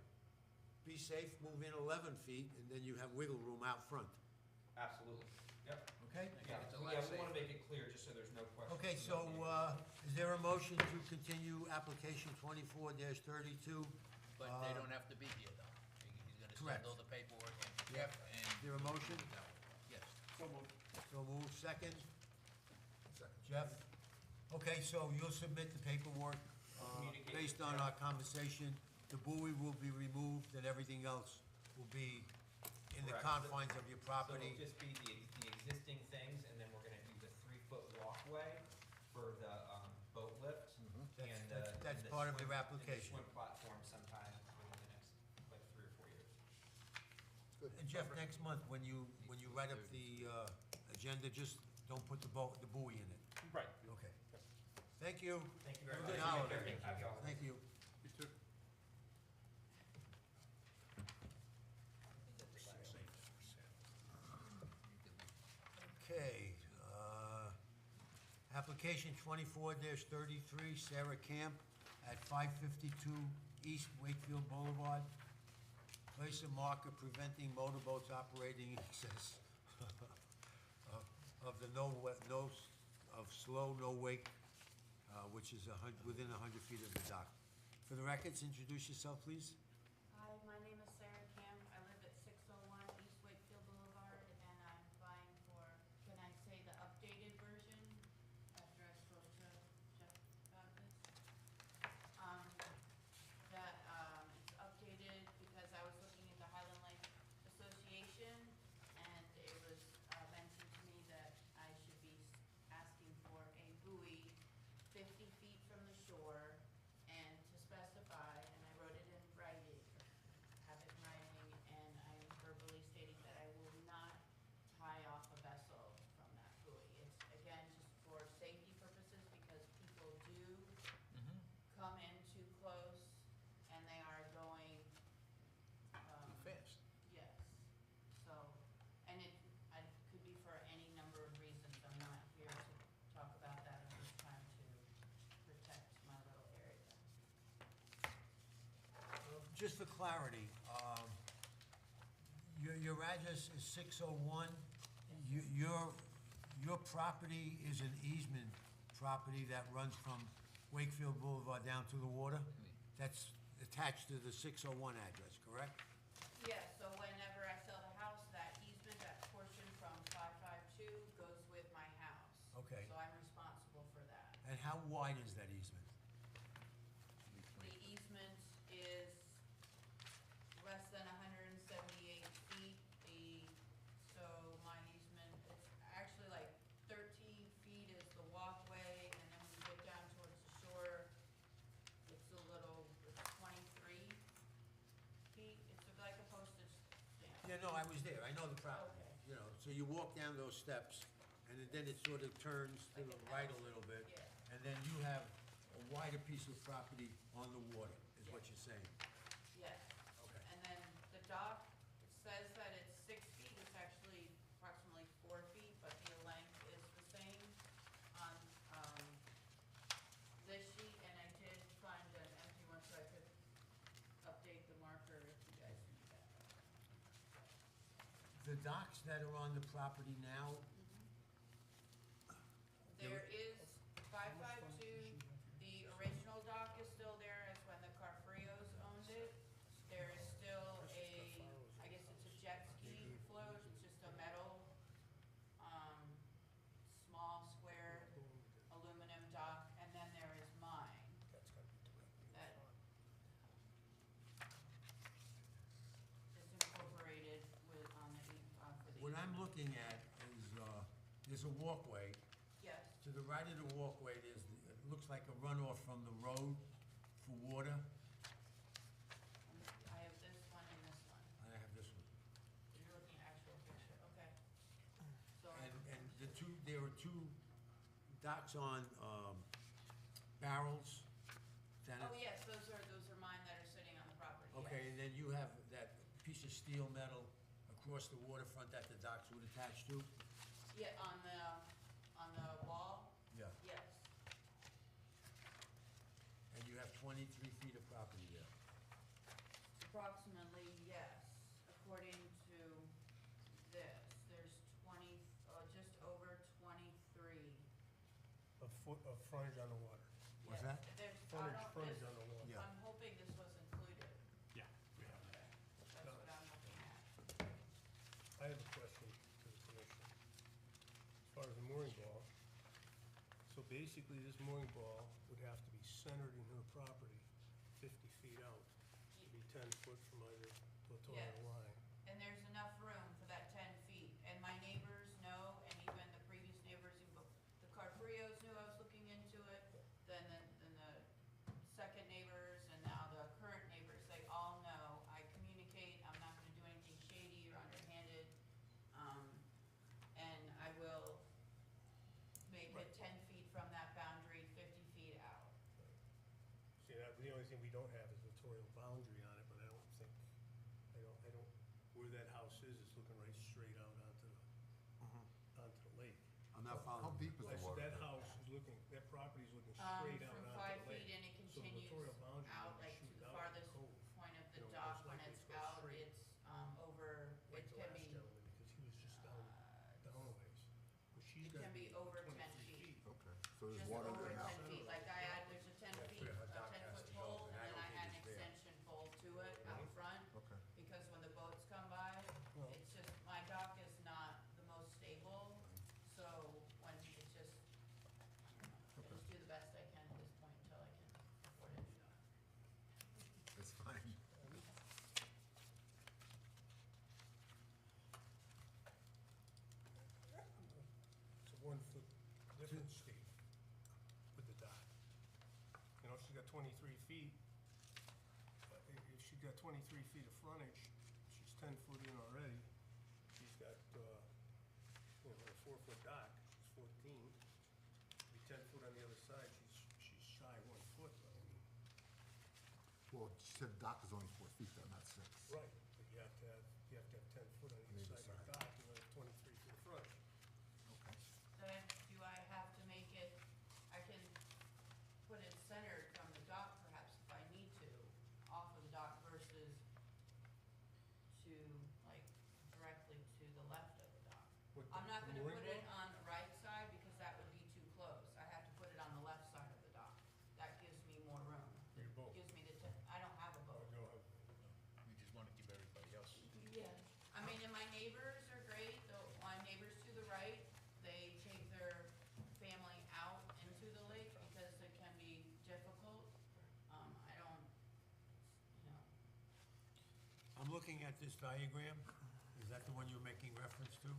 Be safe, move in 11 feet, and then you have wiggle room out front, Absolutely. Yep. okay? Yeah, it's a yeah, lot we wanna safer. make it clear, just so there's no question. Okay, so, is there a motion to continue application 24-32? But they don't have to be here, though. He's gonna Correct. send all the paperwork in to Jeff, and. Is there a motion? Yes. So move, second? Jeff? Okay, so you'll submit the paperwork, Communicate based with on Jeff. our conversation. The buoy will be removed, and everything else will be in the Correct. confines of your So property. it'll just be the existing things, and then we're gonna do the 3-foot walkway for the, boat lift. That's- and that's- the- that's and the part of swim- your and the application. swim platform sometime within the next, like, 3 or 4 years. Good. And Jeff, next month, when you write up the, agenda, just don't put the buoy in it. Right. Okay. Thank you. Thank you very Have much. a good holiday. Happy holidays. Thank you. You took Okay, application 24-33, Sarah Camp at 552 East Wakefield Boulevard. Place a marker preventing motorboats operating in excess of the of slow, no wake, which is within 100 feet of the dock. For the records, introduce yourself, please. Hi, my name is Sarah Kim. I live at 601 East Wakefield Boulevard, and I'm applying for, can I say the updated version after I spoke to Jeff about this? It's updated because I was looking at the Highland Lake Association, and it was mentioned to me that I should be asking for a buoy 50 feet from the shore, and to specify, and I wrote it in writing, have it in writing, and I am verbally stating that I will not tie off a vessel from that buoy. It's, again, just for safety purposes, because people do come in too close, and they are going, Too fast. yes. So, and it could be for any number of reasons. I'm not here to talk about that. I'm just trying to protect my little area. Just for clarity, your address is 601. Your property is an easement property that runs from Wakefield Boulevard down to the water? That's attached to the 601 address, correct? Yes, so whenever I sell the house, that easement, that portion from 552 goes with my house. Okay. So I'm responsible for that. And how wide is that easement? The easement is less than 178 feet. So my easement, it's actually like 13 feet is the walkway, and then when you get down towards the shore, it's 23 feet. It's like a postage stamp. Yeah, no, I was there, I know the property. Okay. You know, so you walk down those steps, and then it sort of turns to the right a little bit. Yeah. And then you have a wider piece of property on the water, is what you're saying. Yes. Okay. And then the dock, it says that it's 6 feet, it's actually approximately 4 feet, but the length is the same on, this sheet, and I did find an The docks that are on the property now, There is 552, the original dock is still there as when the Carfrios owned it. There is still a, I guess it's a jet ski float, it's just a metal, small square aluminum dock, and then there is mine. That is incorporated with, on the, for the. what I'm looking at is, there's a walkway. Yes, To the right of the walkway, it looks like a runoff from the road for water. I have this one and this one. I have this one. You're looking at actual picture, okay. So, And there are two docks on, barrels. oh yes, those are mine that are sitting on the property, yes. Okay, and then you have that piece of steel metal across the waterfront that the docks would attach to? Yeah, on the wall, Yeah. yes. And you have 23 feet of property there. Approximately, yes. According to this, there's 20, just over 23. A foot of frontage on the water. What's Yes, that? There's, I Frontage, don't, frontage this, on the water. Yeah. I'm hoping this was included. Yeah. Okay, that's what I'm looking at. I have a question to the commission. As far as the mooring ball, so basically this mooring ball would have to be centered in her property, 50 feet out, to be 10 foot from either littoral Yes. line. And there's enough room for that 10 feet. And my neighbors know, and even the previous neighbors, the Carfrios knew I was looking into it, then the second neighbors, and now the current neighbors, they all know. I communicate, I'm not gonna do anything shady or underhanded, and I will make it 10 feet from that boundary, 50 feet out. See, the only thing we don't have is littoral boundary on it, but I don't think, where that house is, it's looking right straight out onto the lake. I'm not How following. deep is I the said water? that house is looking, that property is looking straight out From onto 5 the lake. feet and it So the continues littoral boundary out, would like to shoot the out farthest cove. point of the You know, dock, most when likely it's it goes out, straight. it's, over, Like it the can last be, gentleman, because he was just down a ways. But she's it got can be over 10 23 feet. Okay, so there's Just water over there 10 now. feet, like I had, there's a 10 feet, a 10-foot pole, and then I had an extension pole to it out front, Okay. because when the boats come by, Well- it's just, my dock is not the most stable, so when it's just, I just do the best I can at this point until I can afford it. That's fine. It's a 1-foot difference, Steve, with the dock. You know, she's got 23 feet. If she's got 23 feet of frontage, she's 10 foot in already. She's got, a 4-foot dock, it's 14. Be 10 foot on the other side, she's shy 1 foot, but I mean. Well, she said dock is only 4 feet though, not 6. Right, but you have to have 10 foot on either side of the dock, and then 23 feet of frontage. Okay. Then, do I have to make it, I can put it centered from the dock perhaps if I need to, off of the dock versus to, like, directly to the left of the dock. What, I'm not the gonna mooring put it ball? on the right side because that would be too close. I have to put it on the left side of the dock. That gives me more room. For your boat? Gives me the, I don't have a boat. No, We just wanna give everybody else. Yeah, I mean, and my neighbors are great, my neighbors to the right, they take their family out into the lake because it can be difficult. I don't, you know, I'm looking at this diagram. Is that the one you're making reference to?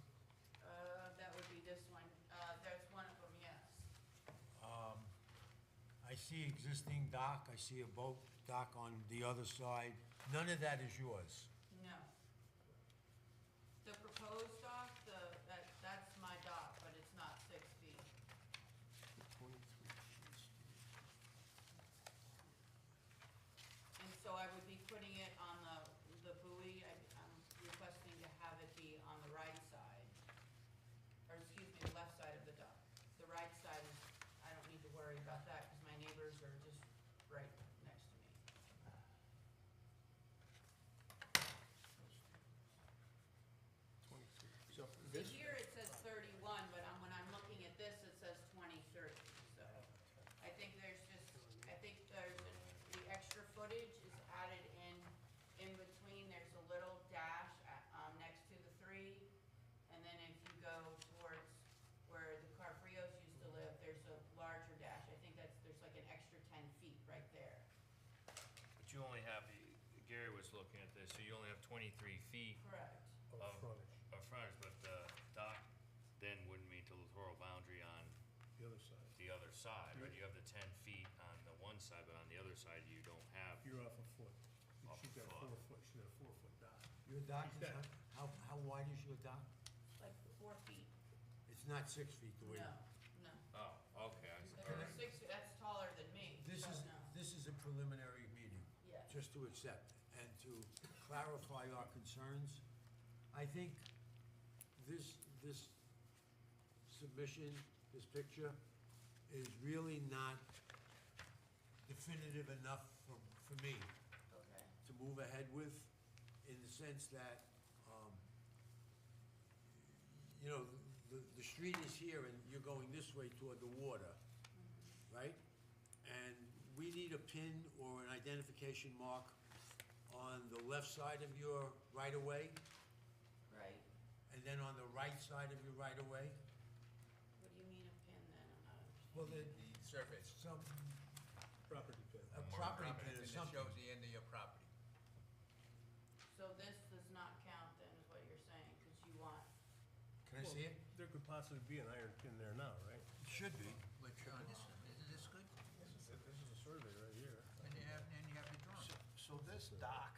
that would be this one, there's one of them, yes. I see existing dock, I see a boat dock on the other side. None of that is yours. No. The proposed dock, that's my dock, but it's not 6 feet. 23 feet. And so I would be putting it on the buoy, I'm requesting to have it be on the right side, or excuse me, the left side of the dock. The right side is, I don't need to worry about that, because my neighbors are just right next to me. 23 So See, this, here it says 31, but when I'm looking at this, it says 23, so. I think there's the extra footage is added in between, there's a little dash, next to the 3. And then if you go towards where the Carfrios used to live, there's a larger dash. I think there's like an extra 10 feet right there. But you only have, Gary was looking at this, so you only have 23 feet Correct. of frontage, of frontage, but the dock then wouldn't meet the littoral boundary on the other side. the other side, right? You have the 10 feet on the one side, but on the other side, you don't have. You're off a foot. Off She's a got foot. 4 foot, she's got a 4-foot dock. Your dock is, She's got- how wide is your dock? Like 4 feet. It's not 6 feet the way. No. Oh, okay, I see. If it was 6 feet, that's taller than me. This so is, no. this is a preliminary meeting. Yeah. Just to accept and to clarify our concerns. I think this submission, this picture, is really not definitive enough for me Okay. to move ahead with, in the sense that, you know, the street is here and you're going this way toward the water, right? And we need a pin or an identification mark on the left side of your right-of-way, Right. and then on the right side of your right-of-way. What do you mean a pin then? I'm not understanding. Well, The surface. some, Property pin. a property pin or That something. shows the end of your property. So this does not count then, is what you're saying, because you want, Can I see it? There could possibly be an iron pin there now, right? Should be. Which, isn't this good? This is a survey right here. And you have the drawing. So this dock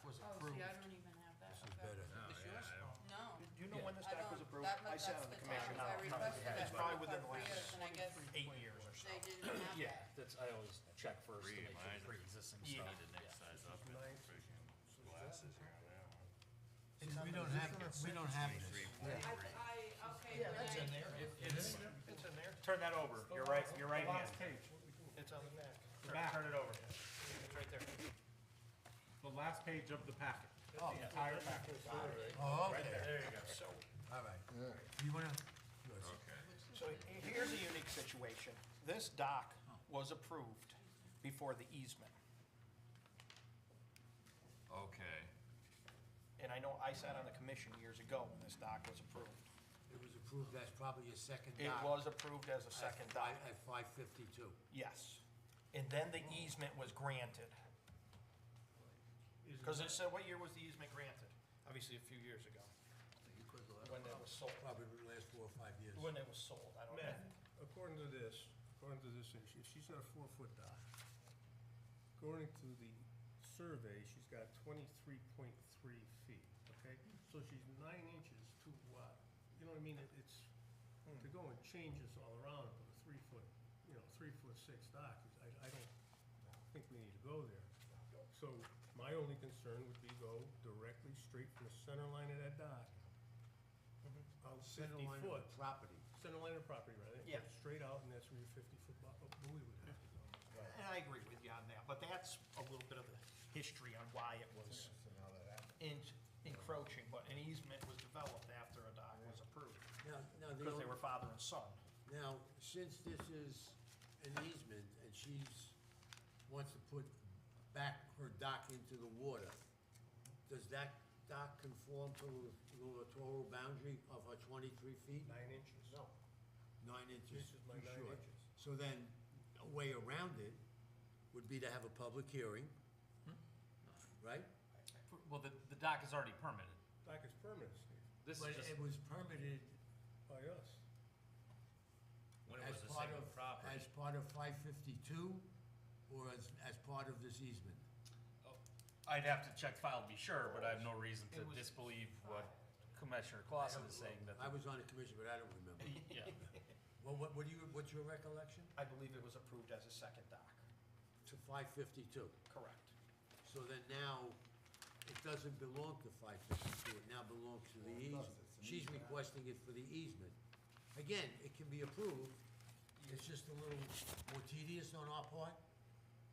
was oh, approved. see, I don't even have that. This is Okay. better. This yours? No. Do you know when this I dock was don't- approved? that I must- sat that's on the the commission. time I requested that It's from probably the within the Carfrios, last and I guess 8 years or so. they didn't have Yeah, that. that's, I always check first to Read make sure mine. it's pre-existing You stuff. need the next size up and Nine. freaking glasses here on that one. We don't have, we don't have this. Okay. Yeah, that's in Renee, there. It's in there. Turn that over, your right hand. last page, It's on the back. Turn it over. It's right there. the last page of the packet, Oh, the entire packet. oh, okay. There you go. So, All right. You wanna? Yours. so here's a unique situation. This dock was approved before the easement. Okay. And I know I sat on the commission years ago when this dock was approved. It was approved as probably a second It dock. was approved as a second dock. At 552. Yes. And then the easement was granted. Because it said, what year was the easement granted? Obviously, a few years ago, when it was sold. Probably the last 4 or 5 years. When it was sold, I don't know. Matt, according to this issue, if she's got a 4-foot dock, according to the survey, she's got 23.3 feet, okay? So she's 9 inches too wide. You know what I mean? It's, to go and change this all around and put a 3-foot, 3'6" dock, I don't think we need to go there. So my only concern would be go directly straight from the center line of that dock out Center 50 line of foot. the property. Center line of property, right? Yeah. Straight out, and that's where your 50-foot buoy would have to go. And I agree with you on that, but that's a little bit of the history on why it was encroaching, but an easement was developed after a dock was approved, Now, the because they only- were father and son. Now, since this is an easement and she's, wants to put back her dock into the water, does that dock conform to the littoral boundary of her 23 feet? 9 inches. No. 9 inches? This is my too 9 short. inches. So then, a way around it would be to have a public hearing, right? Well, the dock is already permitted. Dock is permanent, Steve, This But is just, it was permitted by us. When it as was a part single of, property. as part of 552, or as part of this easement? I'd have to check file to be sure, but I have no reason to It was- disbelieve what Commissioner Clausen is saying that. I was on the commission, but I don't remember. Yeah. Well, what's your recollection? I believe it was approved as a second dock. To 552. Correct. So then now, it doesn't belong to 552, it now belongs to the easement. She's requesting it for the easement. Again, it can be approved, it's just a little more tedious on our part,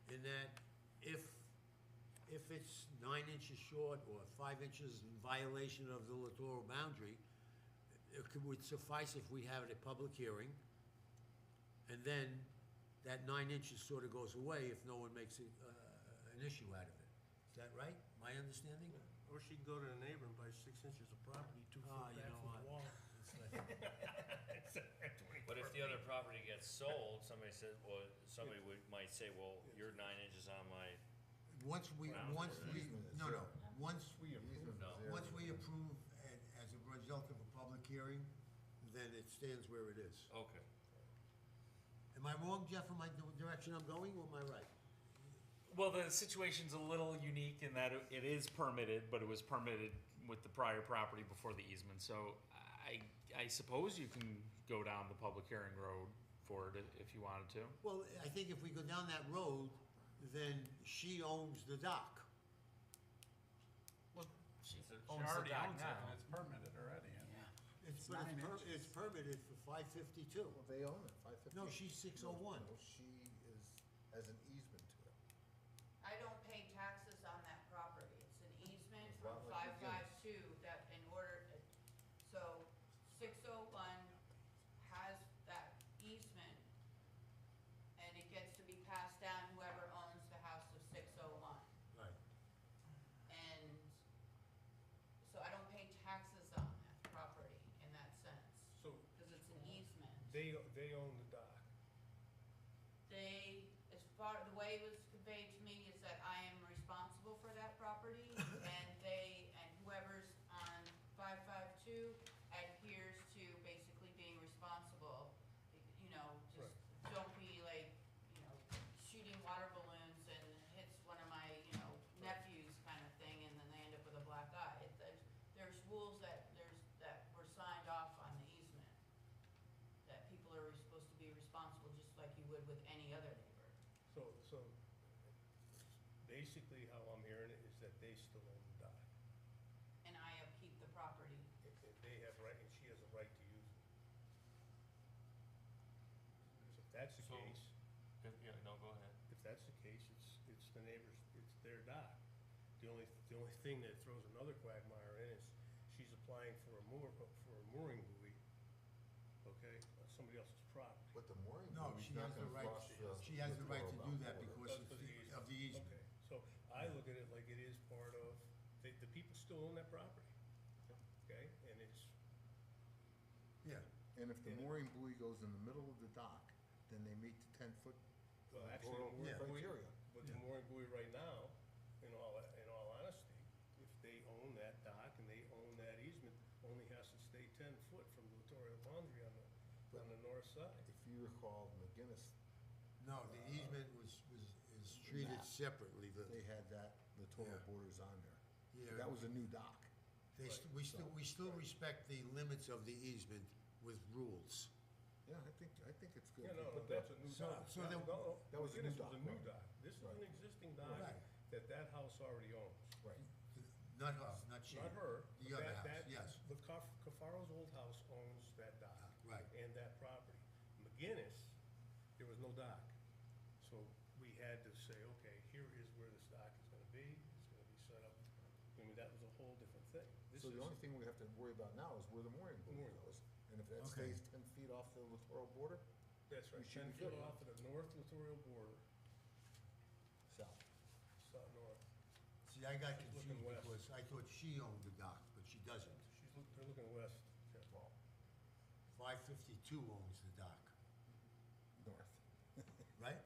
in that if it's 9 inches short or 5 inches in violation of the littoral boundary, would suffice if we have a public hearing, and then that 9 inches sort of goes away if no one makes an issue out of it. Is that right? My understanding? Or she can go to the neighbor and buy 6 inches of property, 2 Ah, foot you back know from the what? wall. But if the other property gets sold, somebody said, well, might say, well, you're 9 inches on my, Once we, Ground once for we, easement is no, no, zero. once, Easement No. is zero. once we approve as a result of a public hearing, then it stands where it is. okay. Am I wrong, Jeff, in my direction I'm going, or am I right? Well, the situation's a little unique in that it is permitted, but it was permitted with the prior property before the easement. So I suppose you can go down the public hearing road for it if you wanted to. Well, I think if we go down that road, then she owns the dock. She She owns the already dock owns it, now. and it's permitted already, and It's, It's 9 it's inches. permitted for 552. Well, they own it, 550. No, she's 601. No, she is, has an easement to it. I don't pay taxes on that property. It's an easement It's from not like five McGinnis. 552 that in order, so 601 has that easement, and it gets to be passed down whoever owns the house of 601. Right. And so I don't pay taxes on that property in that sense, So because it's an easement. they own the dock. They, as far, the way it was conveyed to me is that I am responsible for that property, and whoever's on 552 adheres to basically being responsible. You know, just don't be like, shooting water balloons and hits one of my, nephews kind of thing, and then they end up with a black eye. There's rules that were signed off on the easement, that people are supposed to be responsible just like you would with any other neighbor. So basically how I'm hearing it is that they still own the dock. And I upkeep the property. And they have right, and she has a right to use it. So if that's the So- case, Yeah, no, go ahead. if that's the case, it's the neighbors, it's their dock. The only thing that throws another quagmire in is she's applying for a mooring buoy, okay, on somebody else's property. But the mooring No, buoy's she not has the gonna right, cross the she has the right to do littoral that border. because Because of the easement. Okay, so I look at it like it is part of, the people still own that property, okay, and it's, Yeah. And if the mooring buoy goes in the middle of the dock, then they meet the 10-foot well, actually, the mooring Yeah. buoy, criteria. but the Yeah. mooring buoy right now, in all honesty, if they own that dock and they own that easement, only has to stay 10 foot from the littoral boundary on the north side. If you recall, McGinnis, No, the easement is treated separately. they had that littoral Yeah. borders on there. Yeah. That was a new dock. We still respect the limits of the easement with rules. Yeah, I think it's good. Yeah, if you no, put that's that- a new So- dock. so then- That was a new McGinnis dock, was a new right. dock. This is an Right. existing dock Right. that house already owns. Right. Not her, not she. Not her. The but other that- house, that- yes. The Cafaro's old house owns that dock. Right. And that property. McGinnis, there was no dock. So we had to say, okay, here is where this dock is gonna be. It's gonna be set up. I mean, that was a whole different thing. This So the is- only thing we have to worry about now is where the mooring buoy Mooring goes. And if that Okay. stays 10 feet off the littoral border, That's right, we should 10 be foot good. off of the north littoral border, south. north. See, I got She's looking confused west. because I thought she owned the dock, but she doesn't. They're looking west. Jeff. 552 owns the dock, North. right?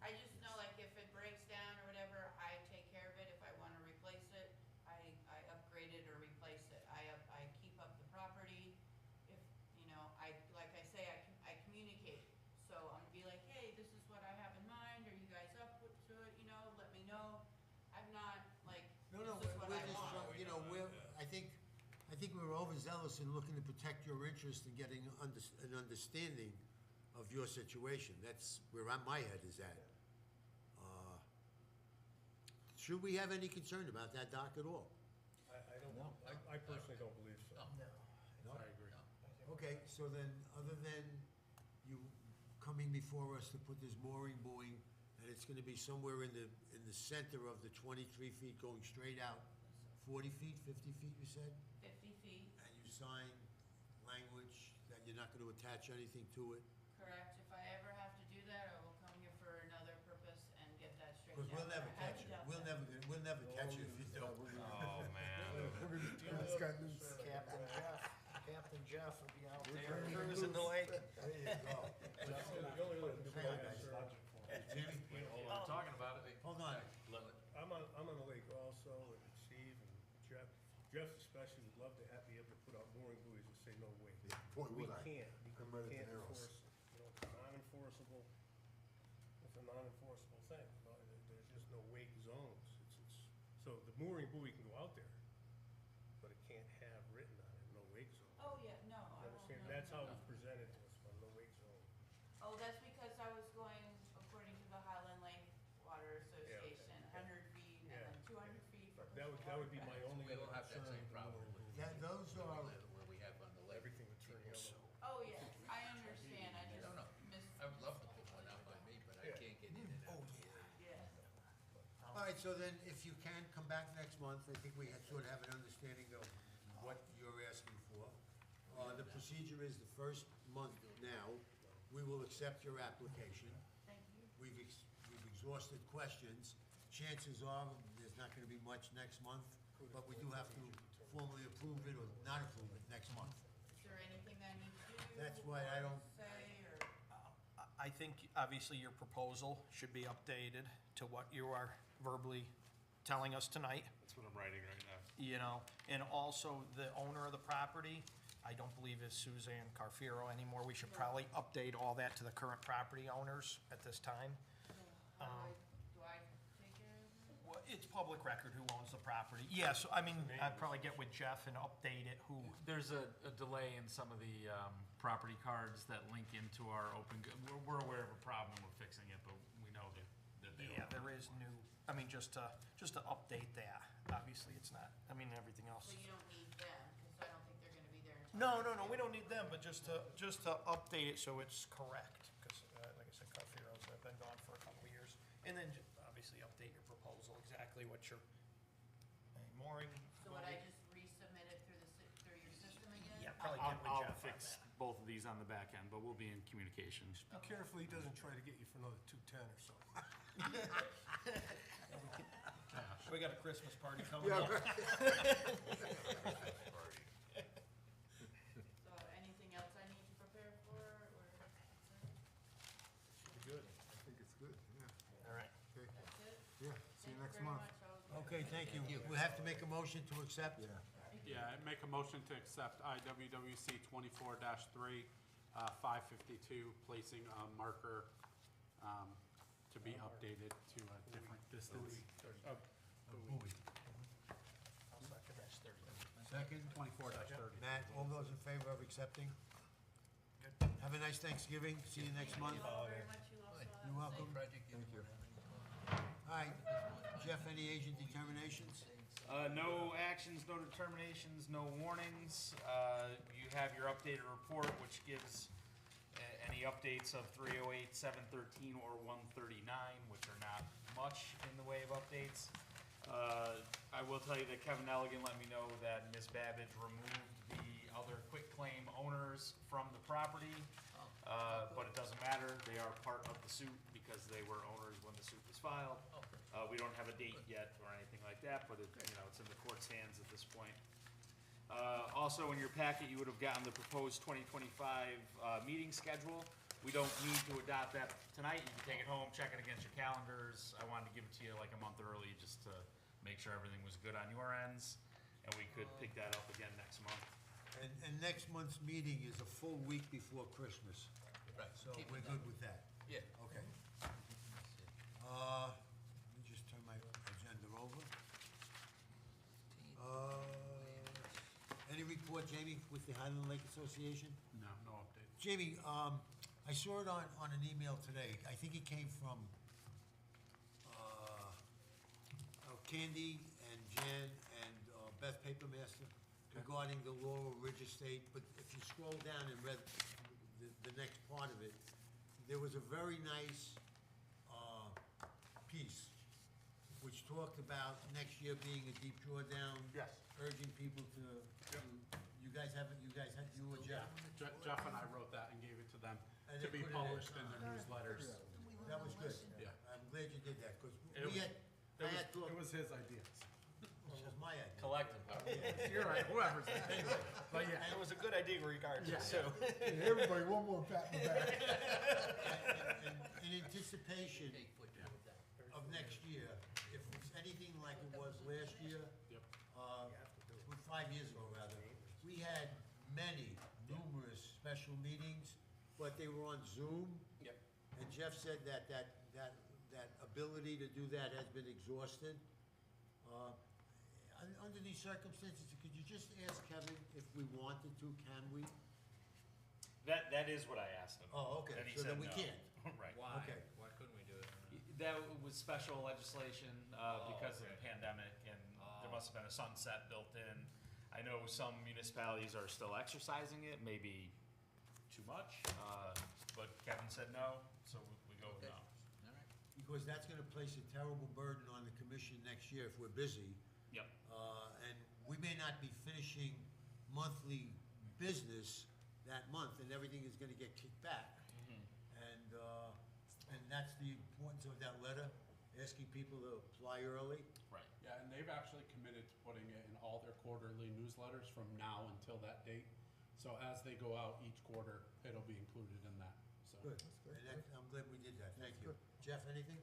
I just know, like, if it breaks down or whatever, I take care of it. If I wanna replace it, I upgrade it or replace it. I keep up the property. If, like I say, I communicate. So I'm gonna be like, hey, this is what I have in mind. Are you guys up to it, let me know. I'm not like, No, this is what we're I just, want. I think we're overzealous in looking to protect your interest in getting an understanding of your situation. That's where my head is at. Should we have any concern about that dock at all? I don't, No. I personally don't believe so. No? I agree. Okay, so then, other than you coming before us to put this mooring buoy, and it's gonna be somewhere in the center of the 23 feet going straight out, 40 feet, 50 feet, you said? 50 feet. And you sign you're not gonna attach anything to it? Correct, if I ever have to do that, I will come here for another purpose and get that straightened Because out. we'll never I have catch to you, doubt we'll that. never catch you if you don't. Oh, man. Captain Jeff will be out there cruising the lake. There you go. Hang on, guys. Jamie, While we're talking about it, hold on. I'm on the lake also, and Steve and Jeff. Jeff especially would love to be able to put out mooring buoys and say no way. Boy, We would I. can't, because I'm we right at the can't arrows. enforce, it's a non-enforceable, it's a non-enforceable thing. There's just no wake zones. So the mooring buoy can go out there, but it can't have written on it, no wake zone. Oh, yeah, no, I You won't, understand? no, That's no, how no. it was presented to us, on no wake zone. Oh, that's because I was going according to the Highland Lake Water Association, okay. 100 feet and Yeah. then 200 feet for That would be my watercraft. only We other don't have that concern same with the problem mooring with buoy. Those are, where we have on the lake. Everything would turn yellow. Oh, yes, I understand, I just No, no. missed. I would love to put one out by me, but I can't get in and out. Yes. all right, so then if you can, come back next month. I think we sort of have an understanding of what you're asking for. The procedure is the first month now, we will accept your application. Thank you. We've exhausted questions. Chances are, there's not gonna be much next month, but we do have to formally approve it or not approve it next month. Is there anything that I need to do? That's why I don't- Say, or? I think, obviously, your proposal should be updated to what you are verbally telling us tonight, that's what I'm writing right now. you know? And also, the owner of the property, I don't believe is Suzanne Carfero anymore. We should probably update all that to the current property owners at this time. How do I take care of it? Well, it's public record who owns the property. Yeah, so, I mean, I'd probably get with Jeff and update it, who, There's a delay in some of the property cards that link into our open, we're aware of a problem, we're fixing it, but we know that they yeah, don't. there is new, I mean, just to update that. Obviously, it's not, I mean, everything else. So you don't need them, because I don't think they're gonna be there until. No, we don't need them, but just to update it so it's correct, because, like I said, Carfero's have been gone for a couple of years. And then obviously update your proposal, exactly what your mooring. So would I just resubmit it through your system again? Yeah, probably I'll get with Jeff on fix that. both of these on the back end, but we'll be in communication. Be careful he doesn't try to get you for another 210 or so. We got a Christmas party coming up. So anything else I need to prepare for, or? Good. I think it's good, yeah. All right. Okay, That's it? yeah, see you next Thank you very month. much. I'll- Okay, thank you. We have to make a motion to accept? Yeah. Yeah, I make a motion to accept IWWC 24-3, 552, placing a marker to be updated to a different distance. Buoy. I'll second that. 30. Second? 24-30. Matt, all those in favor of accepting? Have a nice Thanksgiving. See you next month. Thank you all very much. You also have You're a welcome. safe- Project you Thank you. All right, Jeff, any agent determinations? No actions, no determinations, no warnings. You have your updated report, which gives any updates of 308, 713, or 139, which are not much in the way of updates. I will tell you that Kevin Elligan let me know that Ms. Babbage removed the other quitclaim owners from the property. But it doesn't matter, they are part of the suit because they were owners when the suit was filed. We don't have a date yet or anything like that, but it, it's in the court's hands at this point. Also, in your packet, you would have gotten the proposed 2025 meeting schedule. We don't need to adopt that tonight. You can take it home, check it against your calendars. I wanted to give it to you like a month early just to make sure everything was good on your ends, and we could pick that up again next month. And next month's meeting is a full week before Christmas, Right. so Keep it we're down. good with that. Yeah. Okay. Let me just turn my agenda over. Any report, Jamie, with the Highland Lake Association? No update. Jamie, I saw it on an email today. I think it came from Candy and Jan and Beth Papermaster regarding the Laurel Ridge Estate, but if you scroll down and read the next part of it, there was a very nice piece which talked about next year being a deep drawdown. Yes. Urging people to, you guys guys have, you or Jeff? Jeff and I wrote that and gave it to them And to they be put it in. published in their newsletters. That was good. Yeah. I'm glad you did that, because It we was- had, I had thought, It was his ideas. it was my idea. Collective. You're right, whoever's idea. But yeah, It was a good idea regardless, so. Everybody, one more pat in the back. And in anticipation Take foot to that. of next year, if it's anything like it was last year, Yep. 5 years ago rather, we had numerous special meetings, but they were on Zoom. Yep. And Jeff said that ability to do that has been exhausted. Under these circumstances, could you just ask Kevin if we wanted to, can we? That is what I asked him. Oh, okay, And he so then said we no. can't. Right. Why? Okay. Why couldn't we do it? That was special legislation, because of the okay. pandemic, and there Oh. must have been a sunset built in. I know some municipalities are still exercising it, maybe too much, but Kevin said no, so we go with Okay. no. All right. Because that's gonna place a terrible burden on the commission next year if we're busy. Yep. And we may not be finishing monthly business that month, and everything is gonna get kicked back. And that's the importance of that letter, asking people to apply early. Right. Yeah, and they've actually committed to putting it in all their quarterly newsletters from now until that date. So as they go out each quarter, it'll be included in that, so. Good. And that, I'm glad we did that, thank you. Jeff, anything?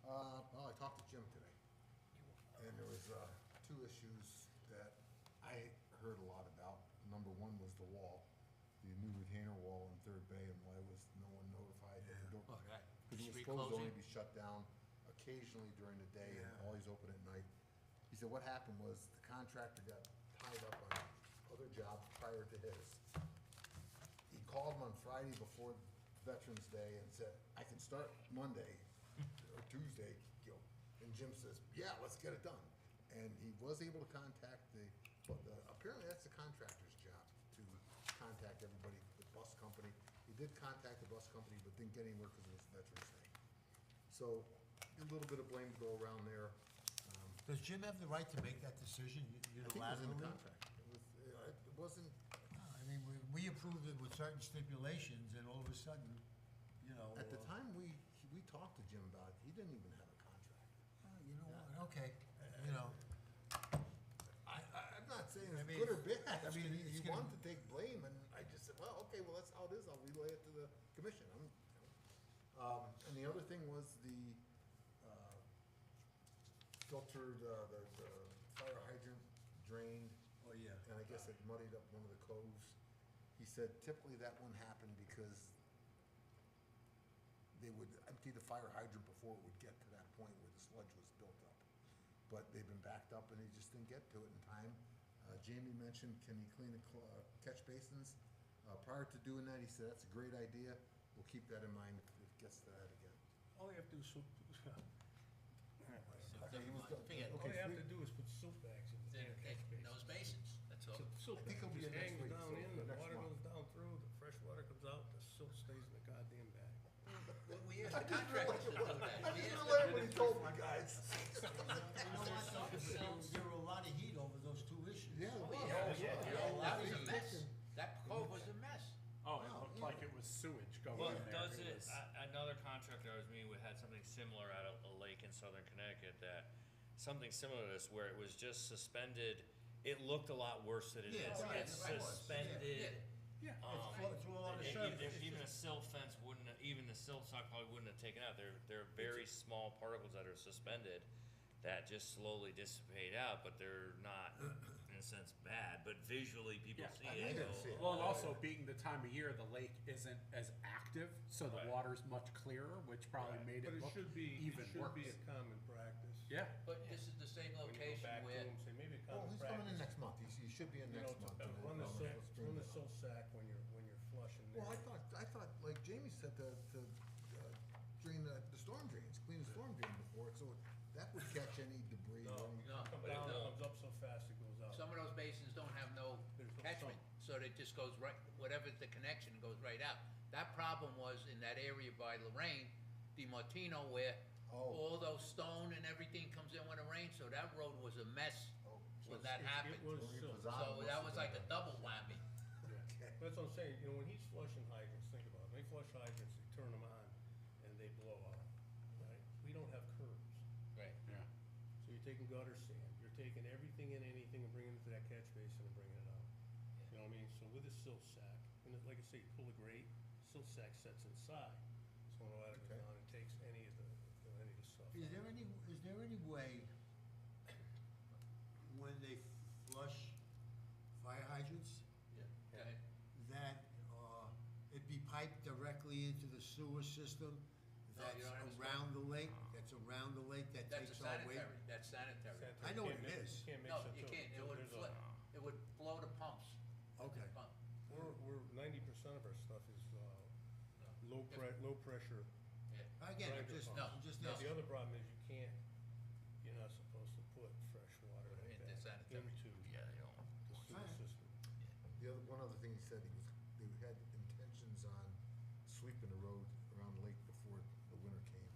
Well, I talked to Jim today, and there was, two issues that I heard a lot about. Number one was the wall, the new retainer wall in Third Bay, and why was no one notified that the door? Oh, that Because it was street supposed to only closing? be shut down occasionally during the day and Yeah. always open at night. He said what happened was the contractor got tied up on other jobs prior to his. He called him on Friday before Veterans Day and said, I can start Monday or Tuesday, you know. And Jim says, yeah, let's get it done. And he was able to contact apparently that's the contractor's job, to contact everybody, the bus company. He did contact the bus company, but didn't get anywhere because it was Veterans Day. So, a little bit of blame to go around there. Does Jim have the right to make that decision I think it was in unilaterally? the contract. It wasn't, I mean, we approved it with certain stipulations, and all of a sudden, you know. at the time we talked to Jim about it, he didn't even have a contract. You know what, okay, you know. I'm not saying I it's mean, good or bad. I it's mean, gonna- he it's gonna- wanted to take blame, and I just said, well, okay, well, that's how it is. I'll relay it to the commission. And the other thing was the filtered, the fire hydrant drained, Oh, yeah. and I guess it muddied up one of the coves. He said typically that wouldn't happen because they would empty the fire hydrant before it would get to that point where the sludge was built up. But they've been backed up and he just didn't get to it in time. Jamie mentioned, can he clean the catch basins? Prior to doing that, he said, that's a great idea. We'll keep that in mind if it gets to that again. All you have to do is, Okay, he was done. Forget it. all you have to do is put silt bags in the catch basin. Those basins, that's all. Silt I think bag he'll be just in next hangs week, down so in, the next water month. goes down through, the fresh water comes out, the silt stays in the goddamn bag. We asked the contractors to do that. I We just asked relayed what he told me, guys. You know what, there were a lot of heat over those two issues. Yeah. That was a mess. That cove was a mess. Oh, it looked like it was sewage going Well, in there. does it, was- another contractor I was meeting with had something similar at a lake in southern Connecticut, that, something similar to this, where it was just suspended, it looked a lot worse than it Yeah, is. right, It's right. suspended, Yeah. It's all on the surface. even a silt fence wouldn't, even the silt sock probably wouldn't have taken out, they're very small particles that are suspended that just slowly dissipate out, but they're not, in a sense, bad, but visually people Yeah, see I it. and didn't go, see it. Well, and also being the time of year, the lake isn't as active, so the Right. water's much clearer, which probably made But it it look should be, even it should be a worse. common practice. Yeah, But this is the same When you go location back to where, him, say, maybe a Well, common he's coming in practice. next month. He should be in You know, next month. to and run the then silt, let's bring run it the up. silt sack when you're flushing there. Well, I thought, like Jamie said, to drain the storm drains, clean the storm drain before it, so that would catch any debris. No, or any- No, it comes but it down, it don't. comes up so fast it goes out. some of those basins don't have no There's no catchment, so it just goes right, whatever the connection goes right out. That problem was in that area by Lorraine, DiMartino, where Oh. all those stone and everything comes in when it rains, so that road was a mess Oh, when so that it's- happened. It was Tony silt. Pizzano So must that have was done like a that. double whammy. what I'm saying, you know, when he's flushing hydrants, think about it, when they flush hydrants, they turn them on and they blow out, right? We don't have curbs. Right. Yeah. So you're taking gutter sand, you're taking everything and anything and bringing it to that catch basin and bringing it out. You know what I mean? So with a silt sack, and like I say, you pull a grate, silt sack sets inside. So when the water goes Okay. down, it takes any of the stuff. Is out. there any way, when they flush fire hydrants, Go ahead. that, it be piped directly into the sewer system No, that's you don't understand. around the lake, that That's takes a our weight? sanitary, that's sanitary. Sanitary, I know you what can't it mix- is. You can't mix No, the you two. can't, it would There's a- flip, it would flow to pumps. Okay. Pump. We're 90% of our stuff is, low pressure. Yeah. Again, I'm Grinder just, pump. No, I'm just no. The asking. other problem is you're not supposed to put fresh water like Into that sanitary. into Yeah, you know. the sewer Alright. system. One other thing he said, they had intentions on sweeping the road around the lake before the winter came,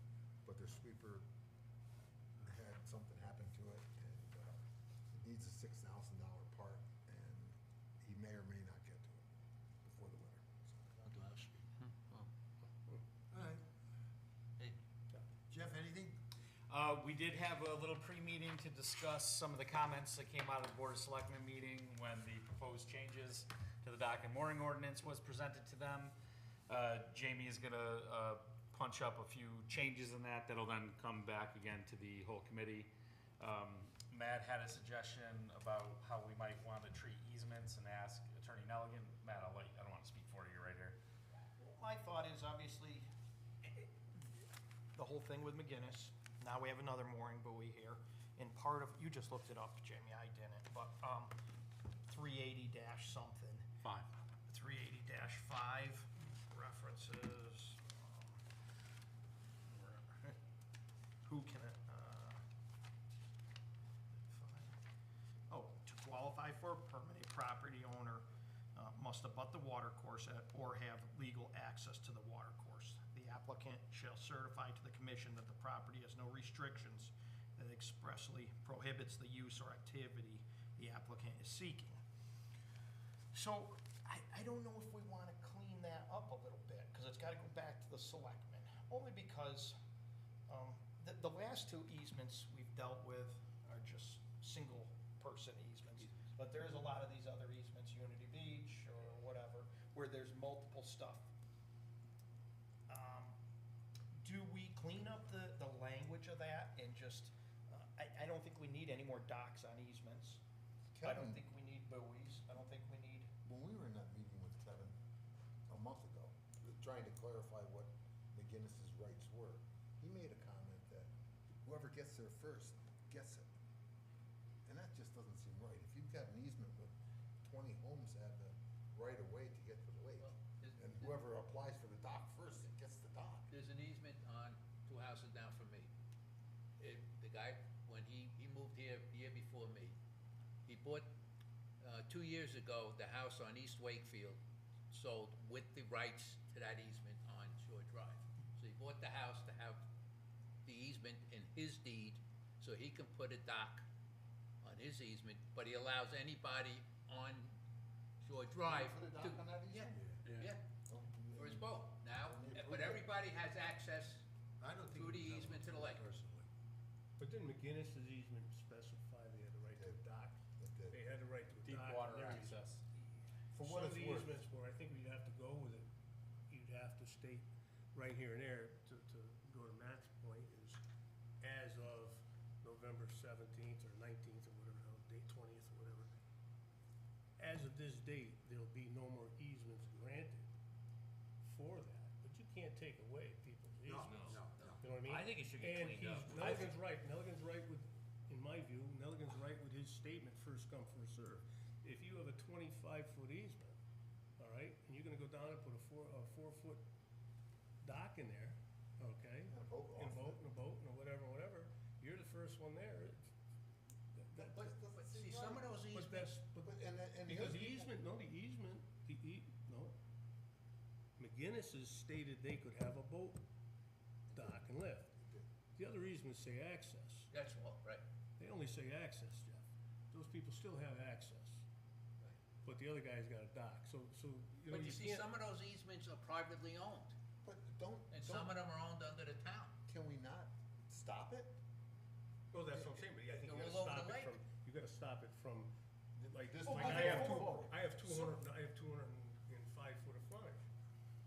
but their sweeper had something happen to it, and, it needs a $6,000 part, and he may or may not get to it before the winter, so. All right. Hey. Jeff, anything? We did have a little pre-meeting to discuss some of the comments that came out of the Board of Selectmen meeting when the proposed changes to the dock and mooring ordinance was presented to them. Jamie is gonna, punch up a few changes in that, that'll then come back again to the whole committee. Matt had a suggestion about how we might want to treat easements and ask Attorney Nelligan. Matt, I don't wanna speak for you right here. My thought is obviously, the whole thing with McGinnis, now we have another mooring buoy here, and part of, you just looked it up, Jamie, I didn't, but, 380 dash something. 380-5 references, who can it, to qualify for a permit, a property owner must abut the water course or have legal access to the water course. The applicant shall certify to the commission that the property has no restrictions that expressly prohibits the use or activity the applicant is seeking. So, I don't know if we wanna clean that up a little bit, cause it's gotta go back to the selectmen, only because, the last two easements we've dealt with are just single person easements. But there's a lot of these other easements, Unity Beach or whatever, where there's multiple stuff. Do we clean up the language of that and just, I don't think we need any more docks on easements. I don't Kevin- think we need buoys, I don't think we need. When we were in that meeting with Kevin a month ago, trying to clarify what McGinnis's rights were, he made a comment that whoever gets there first gets it. And that just doesn't seem right. If you've got an easement with 20 homes that have the right of way to get to the lake, Well, and whoever applies for the dock first gets the dock. There's an easement on 2 houses down from me. The guy, when he moved here the year before me, he bought, 2 years ago, the house on East Wakefield sold with the rights to that easement on Shore Drive. So he bought the house to have the easement in his deed, so he can put a dock on his easement, but he allows anybody on Shore Drive Put a to. dock on that Yeah, easement? yeah, Oh, for his boat. Now, When they but approved it. everybody has access I don't think. through the we have easement to the lake. Personally. But didn't McGinnis's easement specify they had the right to a dock? It did. They had the right to a Deep dock. water and there was- access. For what it's Some of the worth. easements where I think we'd have to go with it, you'd have to state right here and there, to go to Matt's point, is as of November 17th or 19th or whatever, date 20th or whatever, as of this date, there'll be no more easements granted for that, but you can't take away people's No, easements. no, no. You know what I mean? I think it should get cleaned up. Nelligan's right, Nelligan's right with, in my view, Nelligan's right with his statement, first come, first served. If you have a 25-foot easement, all right, and you're gonna go down and put a 4-foot dock in there, okay? And a boat And off a boat, and whatever, you're the first one there. But see, some of those But easements, that's, And the because other the people- easement, no. McGinnis's stated they could have a boat dock and lift. The other easements say access. that's all, right. They only say access, Jeff. Those people still have access. but the other guy's got a dock, so, you know, But you you see, can't. some of those easements are privately owned, But don't, and some of them are owned under the town. can we not stop it? Well, that's what I'm saying, but yeah, I think you They're gotta all over stop the it lake. from, you gotta stop it from, like, This like might I go have forward. I have 205 foot of frontage,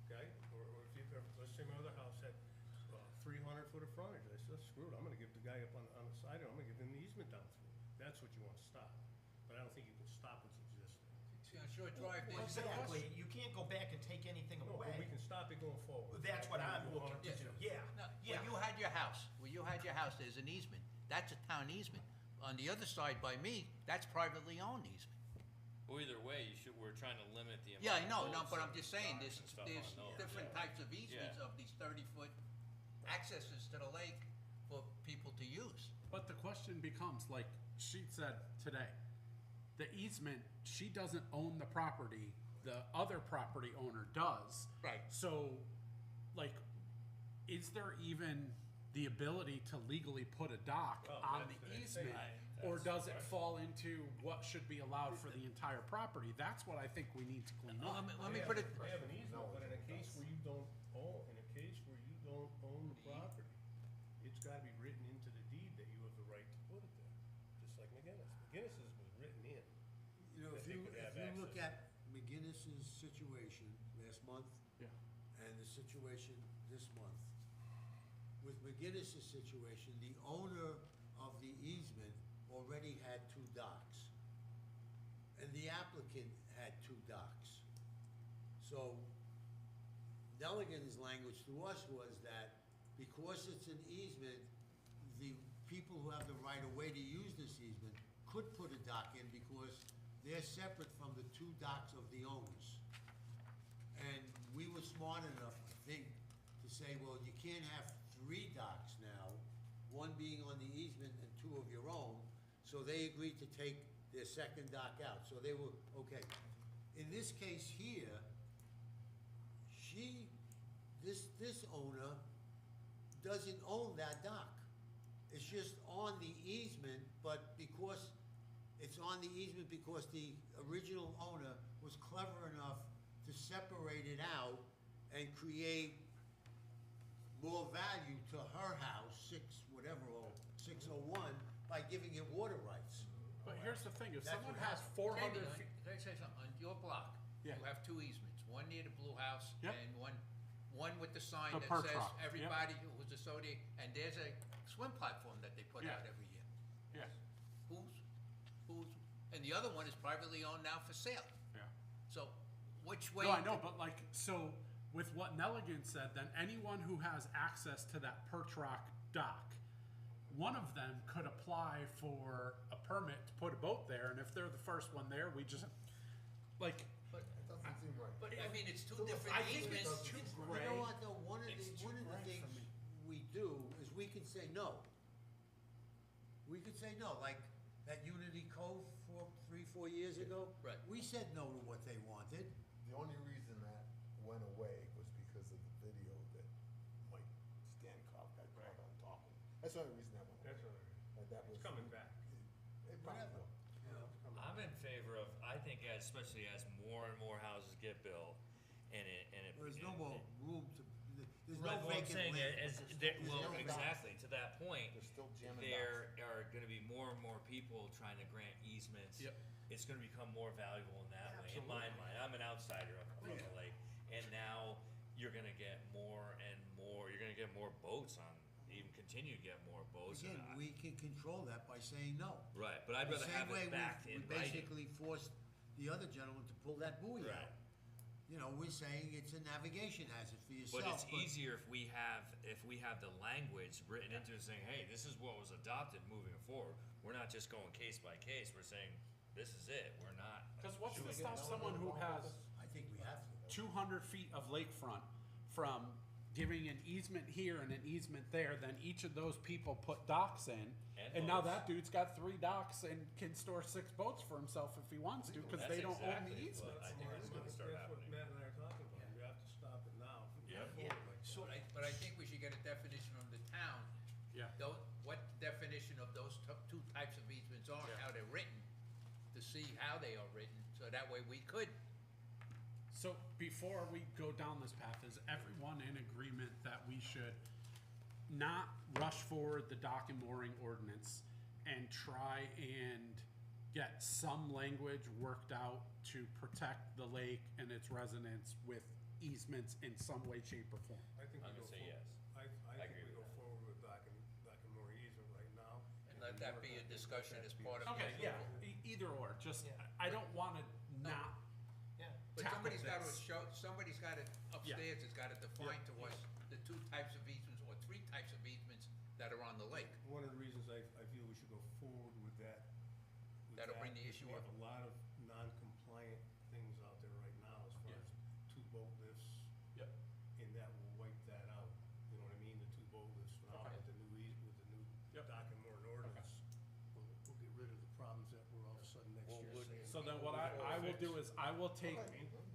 okay? Or if you, let's say my other house had 300 foot of frontage, I said, screw it, I'm gonna give the guy up on the side, and I'm gonna give him the easement down through. That's what you wanna stop, but I don't think you can stop what's existing. See, on Short Drive, Well, there's. exactly, you can't go back and take anything No, but we away. can stop it going forward. That's what I'm looking to Yes. do, yeah, No, yeah. where you had your house, there's an easement, that's a town easement. On the other side by me, that's privately owned easement. Well, either way, we're trying to limit the amount. Yeah, I of know, no, boats but I'm and just saying, docks there's, and stuff there's on those, different yeah. types of easements Yeah. of these 30-foot accesses to the lake for people to use. But the question becomes, like she said today, the easement, she doesn't own the property, the other property owner does. Right. So, like, is there even the ability to legally put a dock Oh, on that's the what I'm easement? saying. Or That's does the it question. fall into what should be allowed for the entire property? That's what I think we need to clean up. Let me put it, I have an easement, but in a case where you don't own, the property, it's gotta be written into the deed that you have the right to put it there, just like McGinnis. McGinnis's was written in. You know, That if they you, could if have you look access. at McGinnis's situation last month Yeah. and the situation this month, with McGinnis's situation, the owner of the easement already had 2 docks. And the applicant had 2 docks. So Delegan's language to us was that because it's an easement, the people who have the right of way to use this easement could put a dock in because they're separate from the 2 docks of the owners. And we were smart enough, I think, to say, well, you can't have 3 docks now, one being on the easement and 2 of your own. So they agreed to take their second dock out, so they were, okay. In this case here, this owner doesn't own that dock. It's just on the easement, but because it's on the easement because the original owner was clever enough to separate it out and create more value to her house, 601, by giving it water rights. But here's the thing, if That's someone what has happened. 400 Candy, feet. can I say something? On your block, Yeah. you have 2 easements, one near the blue house Yep. and one with the sign The that per says truck, yep. everybody who was associated, and there's a swim platform that they put Yeah. out every year. Yeah, Who's, and the other one is privately owned now for sale. yeah. So which way? No, I know, but like, so with what Nelligan said, then anyone who has access to that perch rock dock, one of them could apply for a permit to put a boat there, and if they're the first one there, we just, like, But, It doesn't seem right. but I mean, it's 2 So different I think easements. it's too You gray. know what, though, one of It's the too gray things for me. we do is we can say no. We could say no, like that Unity Cove 3-4 years ago. Right. We said no to what they wanted. The only reason that went away was because of the video that Mike Stankoff got caught on talking. That's the only reason that went away. That's what it is. That was. It's coming back. It probably Whatever. will. You know, I'm in favor of, I think especially as more and more houses get built, and it. There's no more room to, there's Right, no what I'm vacant saying land. is, There's well, no exactly, to that point, They're still jamming there are gonna be more and more people trying to grant easements. Yep. It's gonna become more valuable in that way, in my mind. I'm an outsider of the lake, and now you're gonna get more and more, you're gonna get more boats on, even continue to get more boats. Again, and we can control that by saying no. Right, but I'd rather have it back We in writing. basically forced the other gentleman to pull that buoy Right. out. You know, we're saying it's a navigation hazard for But yourself. it's easier if we have the language written into it saying, hey, this is what was adopted moving forward. We're not just going case by case, we're saying, this is it, we're not. Because what's to stop someone who has I think we have to. 200 feet of lakefront from giving an easement here and an easement there, then each of those people put docks in, and now boats. that dude's got 3 docks and can store 6 boats for himself if he wants to, because they don't own the exactly easement. what I think is gonna start That's what happening. Matt and I are talking about. We have to stop it now. Yep. So, but I think we should get a definition from the town. Yeah. What definition of those 2 types of easements are, Yeah. how they're written, to see how they are written, so so that way we could. So before we go down this path, is everyone in agreement that we should not rush forward the dock and mooring ordinance and try and get some language worked out to protect the lake and its residents with easements in some way, shape, or form? I think we I'm go gonna say for- yes. I I think agree we with go that. forward with dock and mooring easement right now. And let that be a discussion as part of. Okay, the yeah, approval. either or, just, Yeah. I don't wanna not But tackle somebody's gotta this. show, somebody's gotta, upstairs has gotta define to us the two types of easements or three types of easements that are on the lake. One of the reasons I feel we should go forward with that. That'll bring the is issue we up. have a lot of non-compliant things out there right now as far Yeah. as two boat lifts. Yep. And that will wipe that out, you know what I mean, the two boat lifts now Okay. with the new with the new Yep. dock and mooring ordinance. We'll get rid of the problems that we're all of a sudden next year saying. So then what I will do is I will take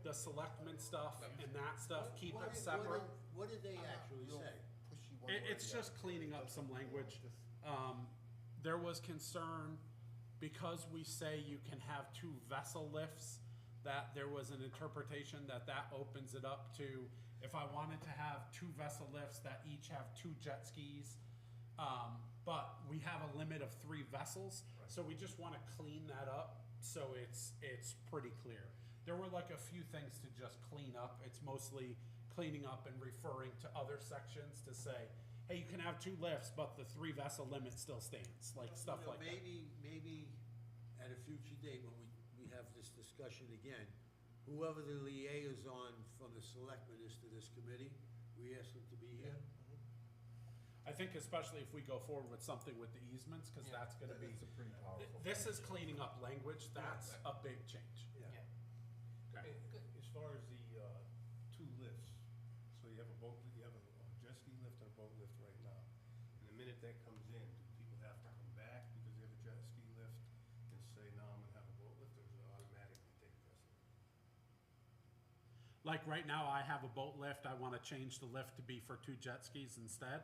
the selectmen stuff and that stuff, keep it separate. What did they actually say? Pushy one way or It's the just other. cleaning up some language. There was concern, because we say you can have two vessel lifts, that there was an interpretation that opens it up to, if I wanted to have two vessel lifts that each have two jet skis, but we have a limit of 3 vessels, so we just wanna clean that up, so it's pretty clear. There were like a few things to just clean up, it's mostly cleaning up and referring to other sections to say, hey, you can have 2 lifts, but the 3 vessel limit still stands, like stuff You know, like that. Maybe at a future date, when we have this discussion again, whoever the liaison from the selectmen is to this committee, we ask them to be here. I think especially if we go forward with something with the easements, cause that's gonna be, It's a pretty powerful. this is cleaning up language, that's a big change. Okay. As far as the, 2 lifts, so you have a jet ski lift and a boat lift right now. And the minute that comes in, do people have to come back because they have a jet ski lift and say, no, I'm gonna have a boat lift, or does it automatically take precedent? Like right now, I have a boat lift, I wanna change the lift to be for 2 jet skis instead.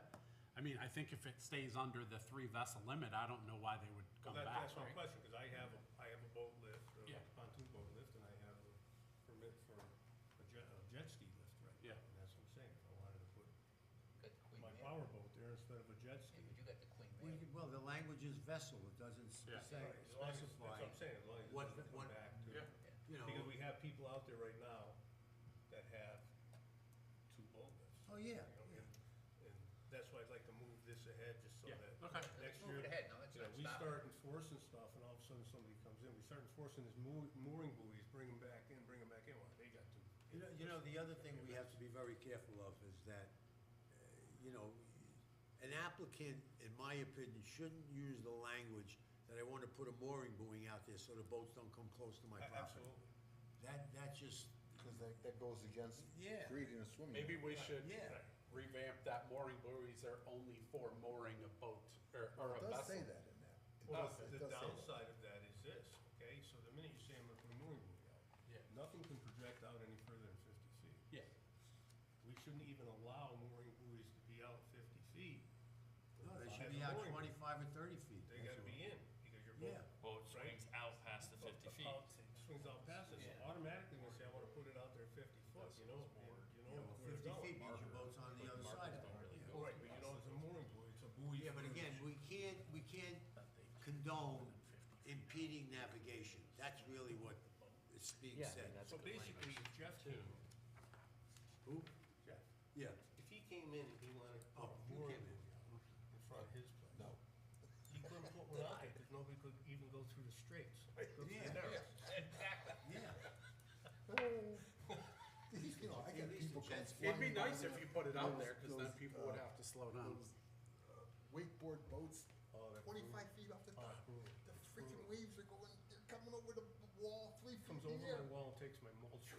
I mean, I think if it stays under the 3 vessel limit, I don't know why they would come Well, back, that's my right? question, because I have a boat lift, Yeah. a pontoon boat lift, and I have a permit for a jet ski lift right now. Yeah. And that's what I'm saying, if I wanted to put Got the Queen my Mary. power boat there instead of a jet Yeah, ski. but you got the Queen Mary. Well, the language is vessel, it doesn't Yeah. Right, as long as- specify, That's what I'm saying, as long as it what- doesn't come what- back to. Yeah. you know. Because we have people out there right now that have 2 boat lifts. Oh, yeah, You know, and that's why I'd like to move this ahead, just so Yeah, that okay. next Move year, it ahead, no, let's you know, not we stop. start enforcing stuff, and all of a sudden somebody comes in, we start enforcing this mooring buoys, bring them back in, well, they got 2. you know, the other thing we have to be very careful of is that, you know, an applicant, in my opinion, shouldn't use the language that I wanna put a mooring buoy out there so the boats don't come close to my property. Absolutely. That just, Because that goes against Yeah. creating a swimming. Maybe we should yeah. revamp that mooring buoys are only for mooring a boat, or a It vessel. does say that in there. It Well, does- it the does say that. downside of that is this, okay, so the minute you say I'm gonna put a mooring buoy out, Yeah. nothing can project out any further than 50 feet. Yeah, We shouldn't even allow mooring buoys to be out 50 feet. No, they As should a be out mooring buoy. 25 or 30 feet. They gotta be in, because your Yeah. boat Boat swings out past the 50 feet. swings out past it, so Yeah. automatically when you say I wanna put it out there 50 foot, you know Yeah, well, where to 50 go. feet means your boat's on the other side of it. Right, but you know, it's a mooring buoy, it's a buoy. Yeah, but for- again, we can't condone impeding navigation. That's really what is being Yeah, I said. mean, that's So good basically, language. if Jeff came, Who? Jeff, Yeah. if he came in and he wanted to put Oh, a you mooring came in. buoy out in front of his place. No. He couldn't put one out there, cause nobody could even go through the straits. Go through the Yeah. narrows. Exactly. Yeah. You know, I got At least people the come jets- it'd be flying nice down if you put it out those- there, cause then those, people would have to slow down. those, wakeboard boats, Oh, they're 25 feet off the top. brutal. The freaking waves are going, they're coming over the wall 3 feet Comes in over the air. my wall and takes my mulch. Oh,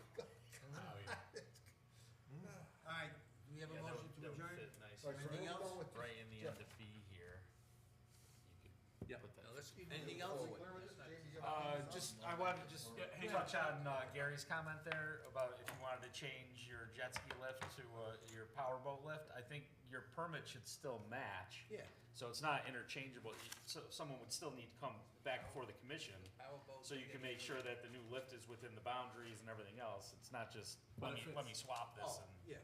yeah. All right, do we have a Yeah, that motion would, to that would adjourn? fit nice. All right, so Anything where we else? going with this? Right in the Jeff, end of B here, you could Yep. put that. Now, let's keep Anything moving else? forward. Where is it? Jamie, you Just, I wanted to just touch on Gary's comment there about if you wanted to change your jet ski lift to your powerboat lift. I think your permit should still match. Yeah. So it's not interchangeable. So someone would still need to come back before the commission. Powerboat, So you can make sure that the new lift is within the boundaries and everything else. It's not just, But let if me it's- swap this Oh, and. yeah.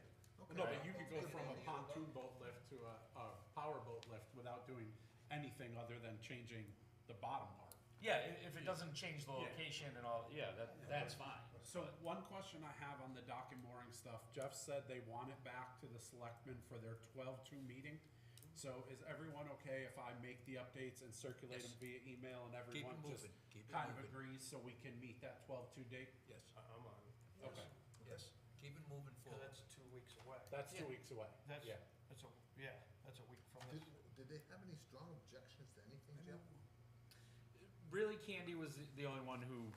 No, but you could go from a pontoon boat lift to a power boat lift without doing anything other than changing the bottom part. Yeah, if it doesn't change the Yeah. location and all, yeah, that's fine. So one question I have on the dock and mooring stuff, Jeff said they want it back to the selectmen for their 12/2 meeting. So is everyone okay if I make the updates and circulate them via email and everyone just moving. Keep it kind of moving. agrees so we can meet that 12/2 date? Yes, I'm on it. Okay, yes, keep it moving Cause forward. that's 2 weeks away. that's 2 Yeah. weeks away. That's, Yeah. that's a week from Did, this. did they have any strong objections to anything, Jeff? Really, Candy was the only one who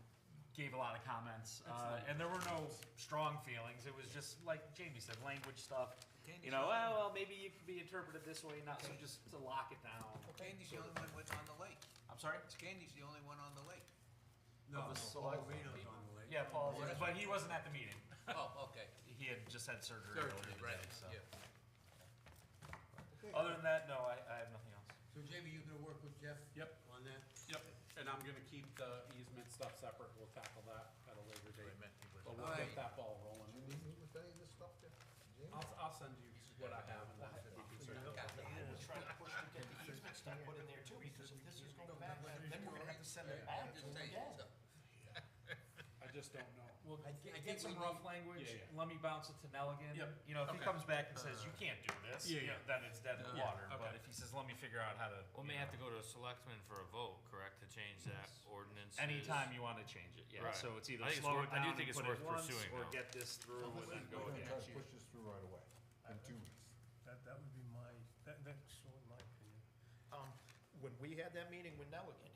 gave a lot of comments, and there were no strong feelings. It was just like Jamie said, language stuff. You know, well, maybe it could be interpreted this way, not so just to lock it down. Candy's the only one that's on the lake. I'm sorry? Candy's the only one on the lake. No, the Paul select- Reno's on the lake. Yeah, Paul, but he wasn't at the meeting. Oh, okay. He had just had surgery Surgery, earlier right, today, so. yeah. Other than that, no, I have nothing else. So Jamie, you gonna work with Jeff? Yep. On that? Yep, and I'm gonna keep the easement stuff separate. We'll tackle that at a later date. But we'll Alright. get that ball rolling. Do you need me with any of this stuff, Jeff? Jamie? I'll send you what I have and then we can circulate. I was trying to push to get the easement stuff put in there too, because if this is going back, then we're gonna have to send it back to them again. I just don't know. Well, I get think some we rough need- language, Yeah, yeah. let me bounce it to Nelligan. Yep. You know, if he Okay. comes back and says, you can't do this, Yeah, you know, yeah. then it's dead in the water. But Okay. if he says, let me figure out how to. We may have to go to a selectman for a vote, correct, to change that ordinance? Anytime you wanna change it, yeah, Right. so it's either I think it's slow worth- it I do down think and it's put it worth once, pursuing, or though. get this through and then go We're gonna again. try to push this through right away, in 2 weeks. That would be that's so in my opinion. When we had that meeting with Nelligan,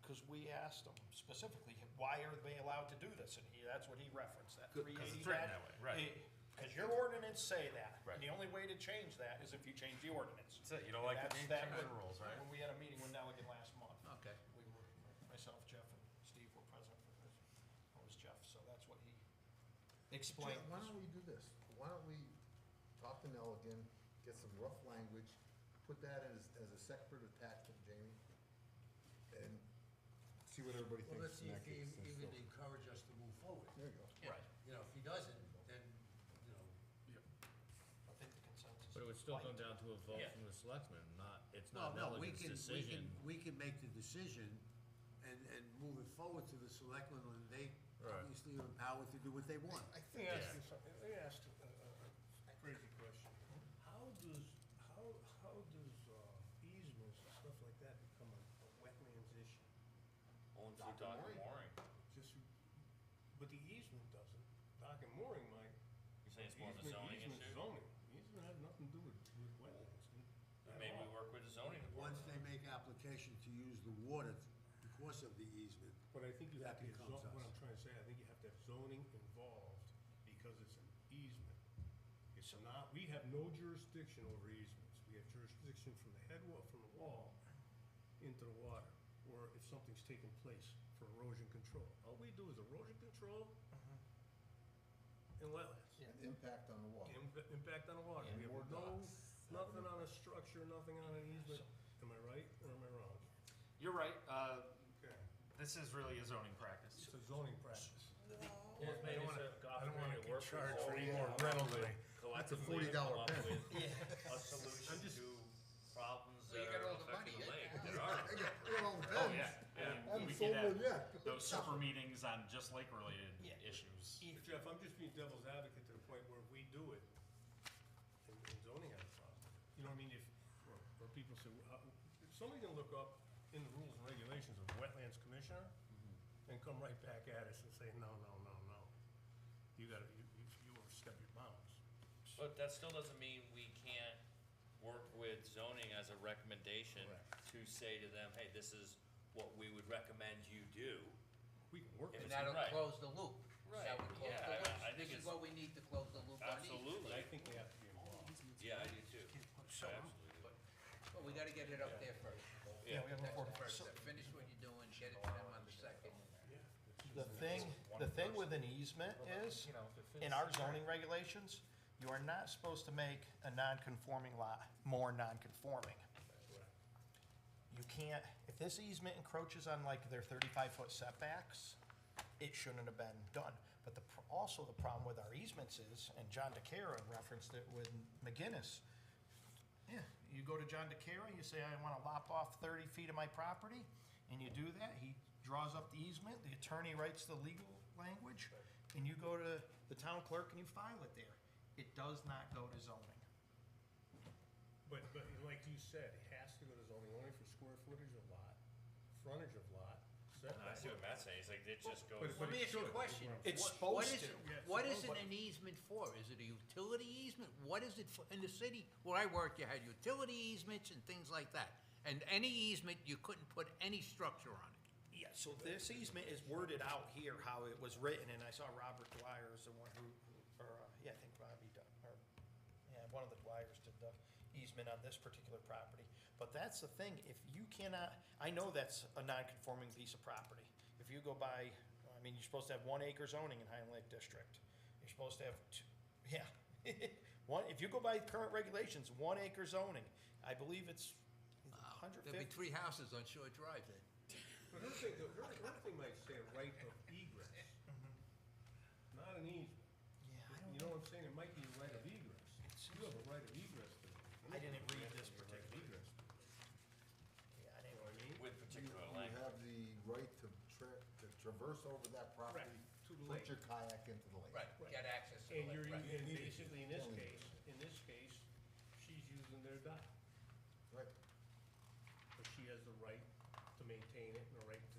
cause we asked him specifically, why are they allowed to do this? And that's what he referenced, that Good, 'cause it's written that way, right. Cause your ordinance say that, Right. and the only way to change that is if you change the ordinance. That's it, you don't like And the that's- change that the was- rules, right? When we had a meeting with Nelligan last month. Okay. We were, myself, Jeff, and Steve were present for this. It was Jeff, so that's what he explained. Jeff, why don't we do this? Why don't we talk to Nelligan, get some rough language, put that as a separate attachment, Jamie, and see what everybody Well, let's thinks see in if that he case. even encourage us to move forward. There you go. Right. You know, if he doesn't, then, you know, I think the consensus. But it would still is come light. down to a vote Yeah. from the selectmen, it's no, not no, we Nelligan's can, decision. we can make the decision and move it forward to the selectmen, and they Right. obviously are empowered to do what they want. I Let think me that's ask you something, let me ask you a crazy question. How does easements and stuff like that become a wetlands issue? Only Dock through dock and and mooring. Just, but the easement doesn't. Dock and mooring might. You're saying it's more of a zoning Easement's issue? zoning. Easement has nothing to do with wetlands. at Maybe we all. work with the zoning Once department. they make application to use the water because of the easement, But I think you have That to, becomes what us. I'm trying to say, I think you have to have zoning involved because it's an easement. It's not, we have no jurisdiction over easements. We have jurisdiction from the from the wall into the water, or if something's taking place for erosion control. All we do is erosion control and wetlands. impact on the water. Impact on the water. And We more have no, docks. nothing on a structure, nothing on an easement. Am I right or am I wrong? You're right, Okay. this is really a zoning practice. It's a zoning practice. Maybe I don't wanna get charged for any more rental money. That's a $40 pen. A solution to problems Well, you that got are all the money, affecting the eh? lake. I There are. got all the Oh, pens. yeah, I yeah. haven't We sold could one have yet. those super meetings on just lake-related issues. But Jeff, I'm just being devil's advocate to the point where if we do it, and zoning has a problem. You know what I mean, or people say, if somebody can look up in the rules and regulations of wetlands commissioner, and come right back at us and say, no, no, no, no. You overstep your bounds. But that still doesn't mean we can't work with zoning as a recommendation to say to them, hey, this is what we would recommend you do. We can work If with And it's it. that'll right. close the loop. Right, That would close yeah, the loop. I think This is it's- what we need to close the loop on easement. Absolutely. I think we have to be involved. Yeah, I do too. I absolutely do. But we gotta get it up there first. Yeah. That's the first step. Finish what you're doing, get it to them on the second. the thing with an easement is, in our zoning regulations, you are not supposed to make a non-conforming lot more non-conforming. You can't, if this easement encroaches on like their 35-foot setbacks, it shouldn't have been done. But also the problem with our easements is, and John DeCara referenced it with McGinnis, yeah, you go to John DeCara, you say, I wanna lop off 30 feet of my property, and you do that, he draws up the easement, the attorney writes the legal language, and you go to the town clerk and you file it there. It does not go to zoning. But like you said, it has to go to zoning only for square footage of lot, frontage of lot, I setback. see what Matt's saying, he's like, it just goes. But Let me it ask you a should, question. It's What supposed is- to. What is it an easement for? Is it a utility easement? What is it for? In the city where I worked, you had utility easements and things like that. And any easement, you couldn't put any structure on it. Yeah, so this easement is worded out here, how it was written, and I saw Robert Dwyer is the one I think Robbie, one of the Dwyers did the easement on this particular property. But that's the thing, if you cannot, I know that's a non-conforming piece of property. If you go by, I mean, you're supposed to have 1 acre zoning in Highland Lake District. You're supposed to have if you go by current regulations, 1 acre zoning, I believe it's There'd be 150. 3 houses on Shore Drive then. But her thing might say right of egress, not an easement. Yeah, I don't You know what I'm saying? It might be a right of egress. You have a right of egress to it. I didn't read this Right of particular. egress. Yeah, I You know didn't. what I mean? With You particular you language. have the right to traverse over that property, to the put lake. your kayak into the lake. Get access to And the you're, lake. and basically in this case, she's using their dock. Right. But she has the right to maintain it and the right to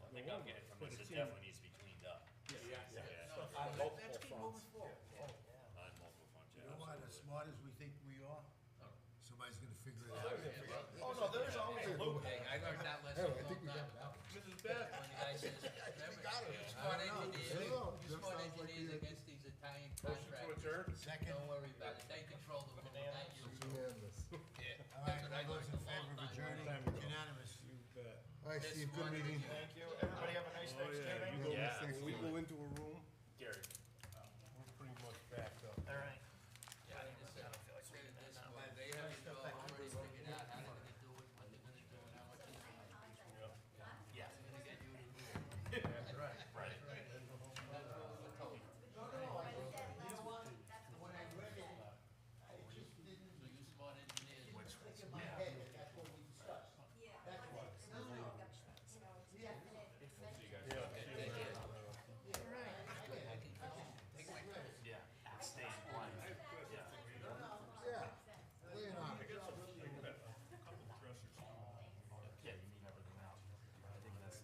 Well, I think I'm getting from But this, it's it in- definitely needs to be cleaned up. Yeah. No, On let's multiple keep fronts. moving forward. On multiple fronts, You yeah, know what, as absolutely. smart as we think we are, somebody's gonna figure it out. Oh, no, there's always a loophole. Hey, I learned that lesson a long time ago. Mrs. Beth, When the guy says, remember, you smart engineers, you smart engineers against these Italian motion to contractors. adjourn? Second, Don't worry about it, they control the room, not you. It's unanimous. Yeah, all right, that's what I all those learned in a long favor of time adjourning, ago. unanimous. You bet. All right, Steve, good meeting. Thank you. Everybody have a nice Oh, yeah, Thanksgiving. you go, Yeah. when we go into a room, Gary, we're pretty much backed up. All right. Yeah, this, they have it all already figured out how they're gonna do it, what they're gonna do, and how much it's gonna be. Yeah. They're gonna get you to do it. Right. So you smart engineers. In my head, that's what we discussed. Yeah, that's what it was like, it's definite. yeah, and stay in line. Yeah. Yeah, Leonardo. Couple of dressers. Yeah, you need everything out. I think that's,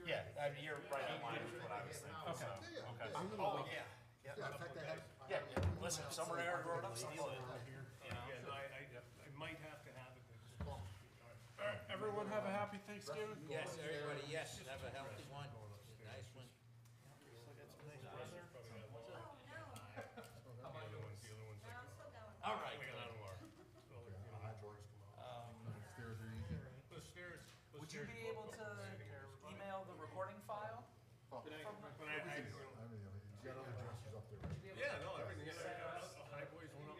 Yeah, I mean, you're right in line with what I was thinking. Okay. Yeah, Okay. yeah, you know, Oh, yeah. yeah, in fact, I had. Yeah, listen, if someone already wrote up, steal it. Yeah, no, I might have to have it. Everyone have a happy Thanksgiving. Yes, everybody, yes, have a healthy one, nice one. All right. Stairs are easy. The stairs. Would you be able to email the recording file? Everything's, I mean, you got other dressers up there. right? Yeah, no, everything, high boys went up.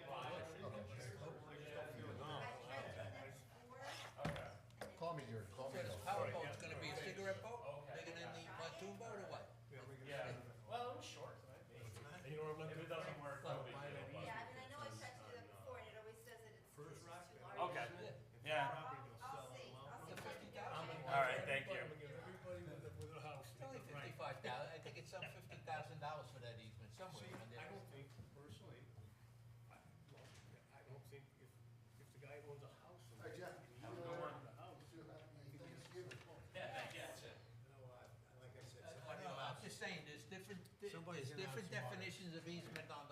Call me, Gary, call me. So this power boat's gonna be a cigarette boat, bigger than the pontoon boat or what? Yeah, well, it was short. And you know what, If it doesn't work, no big deal. but- Yeah, I mean, I know I tried to do that before, and it always says that it's too large. Okay, yeah, I'll see, I'll see what I can do. all right, thank you. Everybody with a house. It's only $55,000, I think it's some $50,000 for that easement somewhere. See, on there. I don't think personally, I don't think if the guy owns a house. and Hey, Jeff. he owns the house, You have any Thanksgiving. Yeah, thank you. You know what, like I said, No, I'm just saying, there's different definitions of easement on